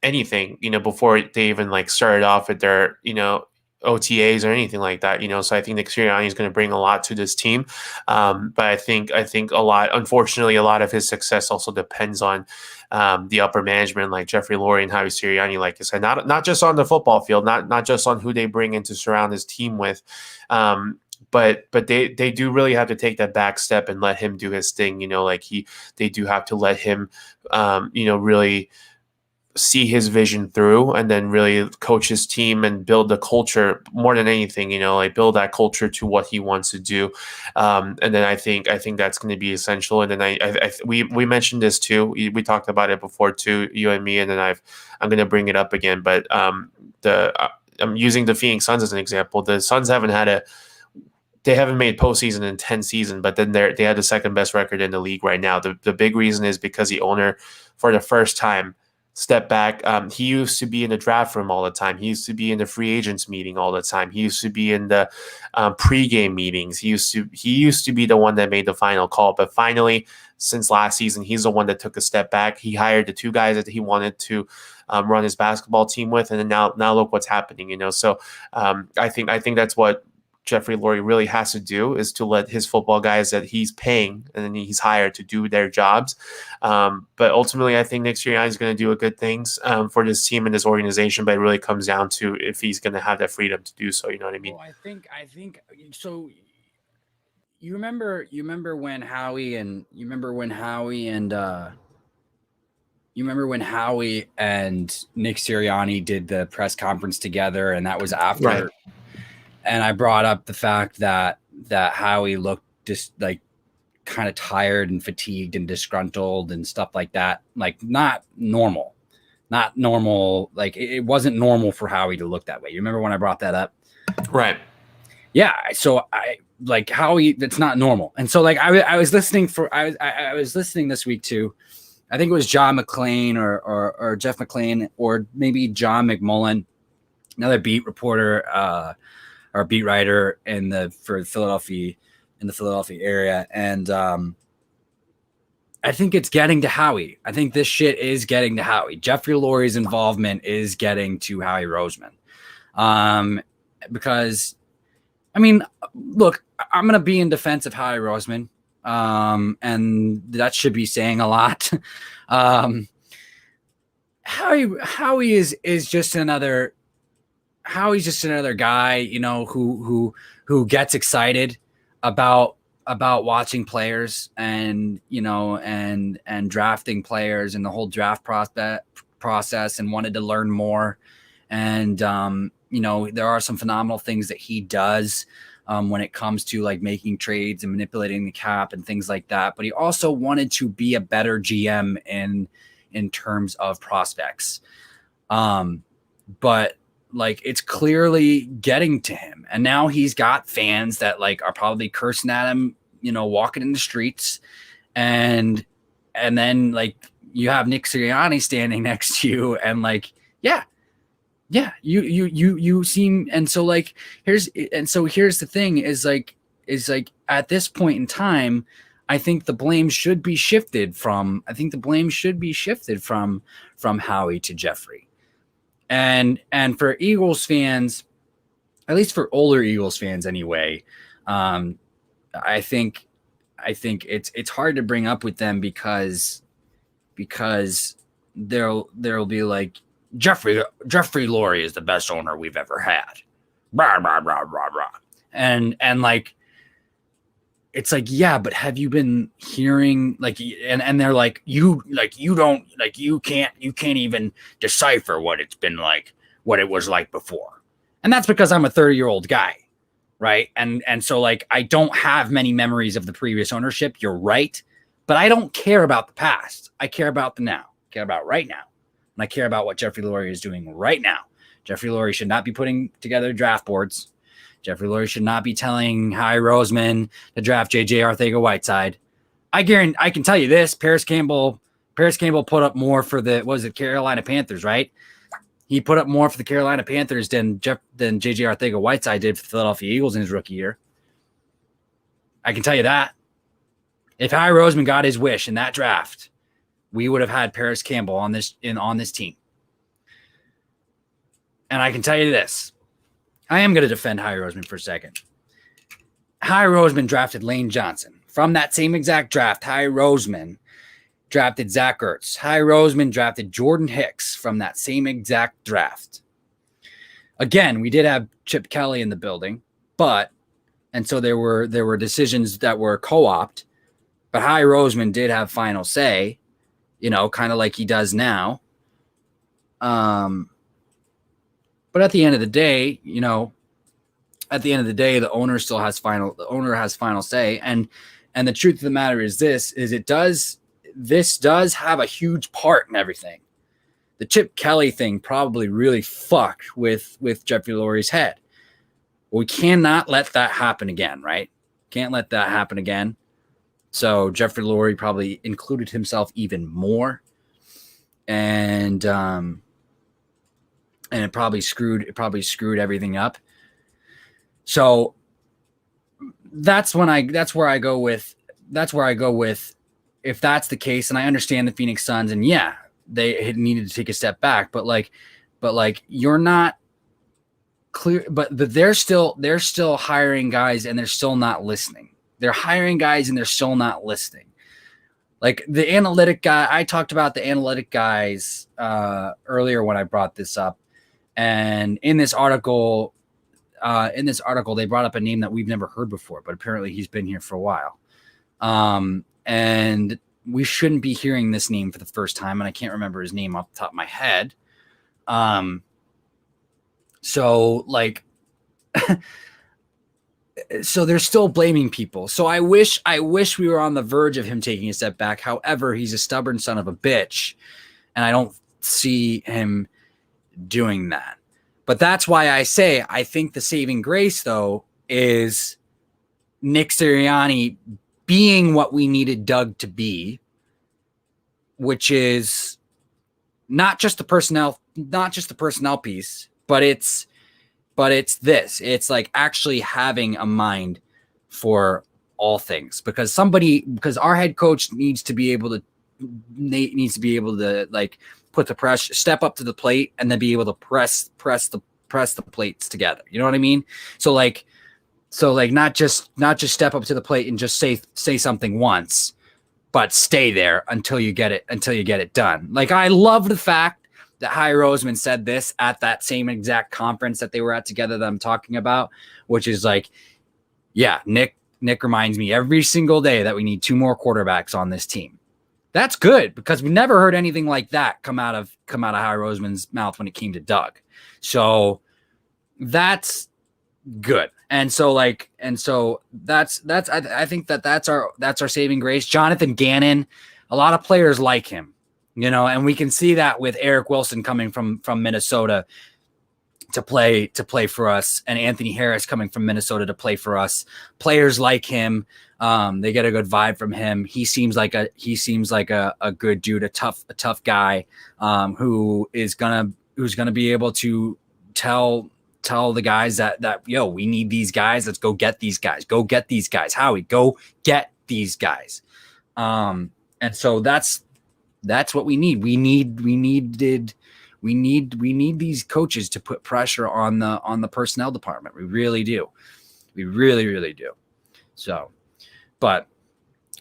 anything, before they even like started off at their, OTAs or anything like that, So I think Nick Sirianni is going to bring a lot to this team, but I think a lot. Unfortunately, a lot of his success also depends on the upper management, like Jeffrey Lurie and Javi Sirianni. Like I said, not just on the football field, not just on who they bring in to surround his team with. But they do really have to take that back step and let him do his thing. They do have to let him, really see his vision through and then really coach his team and build the culture more than anything, like build that culture to what he wants to do. And then I think that's going to be essential. And then we mentioned this too. We talked about it before too, you and me, and then I'm going to bring it up again. But I'm using the Phoenix Suns as an example. The Suns they haven't made postseason in 10 seasons, but then they had the second best record in the league right now. The big reason is because the owner, for the first time, step back. He used to be in the draft room all the time. He used to be in the free agents meeting all the time. He used to be in the pregame meetings. He used to be the one that made the final call. But finally, since last season, he's the one that took a step back. He hired the two guys that he wanted to run his basketball team with, and then now look what's happening. So I think that's what Jeffrey Lurie really has to do, is to let his football guys that he's paying and then he's hired to do their jobs. But ultimately, I think Nick Sirianni is going to do a good things for this team and this organization. But it really comes down to if he's going to have that freedom to do so. You know what I mean? Well, I think so. You remember when Howie and you remember when Howie and Nick Sirianni did the press conference together, and that was after. Right. And I brought up the fact that Howie looked just like kind of tired and fatigued and disgruntled and stuff like that. Like not normal. Like it wasn't normal for Howie to look that way. You remember when I brought that up? Right. Yeah. So I like Howie. That's not normal. And so like I was listening I was listening this week too. I think it was John McClain or Jeff McClain or maybe John McMullen, another beat reporter, or beat writer for Philadelphia, in the Philadelphia area. And I think it's getting to Howie. I think this shit is getting to Howie. Jeffrey Lurie's involvement is getting to Howie Roseman. Because, I mean, look, I'm going to be in defense of Howie Roseman. And that should be saying a lot. Howie is just another... Howie's just another guy, who gets excited about watching players and drafting players and the whole draft process and wanted to learn more. And there are some phenomenal things that he does when it comes to like making trades and manipulating the cap and things like that. But he also wanted to be a better GM in terms of prospects. But like it's clearly getting to him, and now he's got fans that like are probably cursing at him, walking in the streets, and then like you have Nick Sirianni standing next to you, and like yeah, you seem, and so here's the thing is like at this point in time, I think the blame should be shifted from Howie to Jeffrey. And for Eagles fans, at least for older Eagles fans anyway, I think it's hard to bring up with them because they'll be like, Jeffrey Lurie is the best owner we've ever had. Blah, blah, blah, blah, blah. And like, it's like, yeah, but have you been hearing and they're like, you can't even decipher what it's been like, what it was like before. And that's because I'm a 30-year-old guy. Right. And so like, I don't have many memories of the previous ownership. You're right. But I don't care about the past. I care about the now. I care about right now. And I care about what Jeffrey Lurie is doing right now. Jeffrey Lurie should not be putting together draft boards. Jeffrey Lurie should not be telling Howie Roseman to draft J.J. Arcega-Whiteside. I can tell you this: Paris Campbell put up more for the Carolina Panthers, right? He put up more for the Carolina Panthers than J.J. Arcega-Whiteside did for the Philadelphia Eagles in his rookie year. I can tell you that. If Harry Roseman got his wish in that draft, we would have had Paris Campbell on this team. And I can tell you this. I am going to defend Harry Roseman for a second. Harry Roseman drafted Lane Johnson. From that same exact draft, Harry Roseman drafted Zach Ertz. Harry Roseman drafted Jordan Hicks from that same exact draft. Again, we did have Chip Kelly in the building, and so there were decisions that were co-opt, but Harry Roseman did have final say, kind of like he does now. But at the end of the day, the owner still has final say. And the truth of the matter is this does have a huge part in everything. The Chip Kelly thing probably really fucked with Jeffrey Lurie's head. We cannot let that happen again, right? Can't let that happen again. So Jeffrey Lurie probably included himself even more. And it probably screwed everything up. So that's where I go with if that's the case. And I understand the Phoenix Suns, and yeah, they had needed to take a step back, but you're not clear, but they're still hiring guys and they're still not listening. They're hiring guys and they're still not listening. Like the analytic guy, I talked about the analytic guys earlier when I brought this up. And in this article, they brought up a name that we've never heard before, but apparently he's been here for a while. And we shouldn't be hearing this name for the first time, and I can't remember his name off the top of my head. So they're still blaming people. So I wish we were on the verge of him taking a step back. However, he's a stubborn son of a bitch, and I don't see him doing that. But that's why I say I think the saving grace, though, is Nick Sirianni being what we needed Doug to be, which is not just the personnel piece, but it's this. It's like actually having a mind for all things, because our head coach needs to be able to like put the pressure, step up to the plate, and then be able to press the plates together. You know what I mean? So not just step up to the plate and just say something once, but stay there until you get it done. Like, I love the fact that Harry Roseman said this at that same exact conference that they were at together that I'm talking about, which is like, yeah, Nick reminds me every single day that we need 2 more quarterbacks on this team. That's good, because we never heard anything like that come out of Harry Roseman's mouth when it came to Doug. So that's good. And so I think that's our saving grace. Jonathan Gannon, a lot of players like him, and we can see that with Eric Wilson coming from Minnesota to play for us, and Anthony Harris coming from Minnesota to play for us. Players like him, they get a good vibe from him. He seems like a good dude, a tough guy, who's gonna be able to tell the guys that we need these guys. Let's go get these guys. Go get these guys. Howie, go get these guys. And so that's what we need. We need these coaches to put pressure on the personnel department. We really do. We really, really do. So, but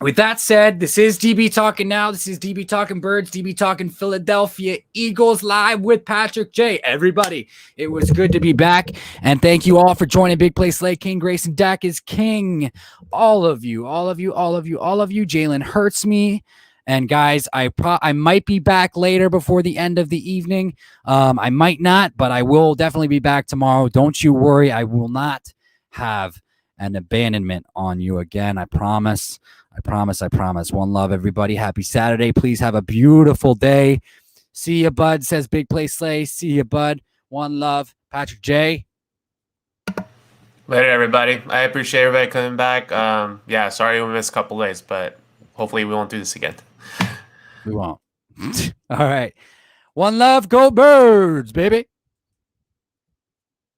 with that said, this is DB Talking Now. This is DB Talking Birds, DB Talking Philadelphia Eagles live with Patrick J. Everybody, it was good to be back. And thank you all for joining Big Play Slay. King Grayson Dak is king. All of you. Jalen hurts me. And guys, I might be back later before the end of the evening. I might not, but I will definitely be back tomorrow. Don't you worry. I will not have an abandonment on you again. I promise. One love, everybody. Happy Saturday. Please have a beautiful day. See ya, bud, says Big Play Slay. See ya, bud. One love. Patrick J. Later, everybody. I appreciate everybody coming back. Yeah, sorry we missed a couple days, but hopefully we won't do this again. We won't. All right. One love. Go Birds, baby.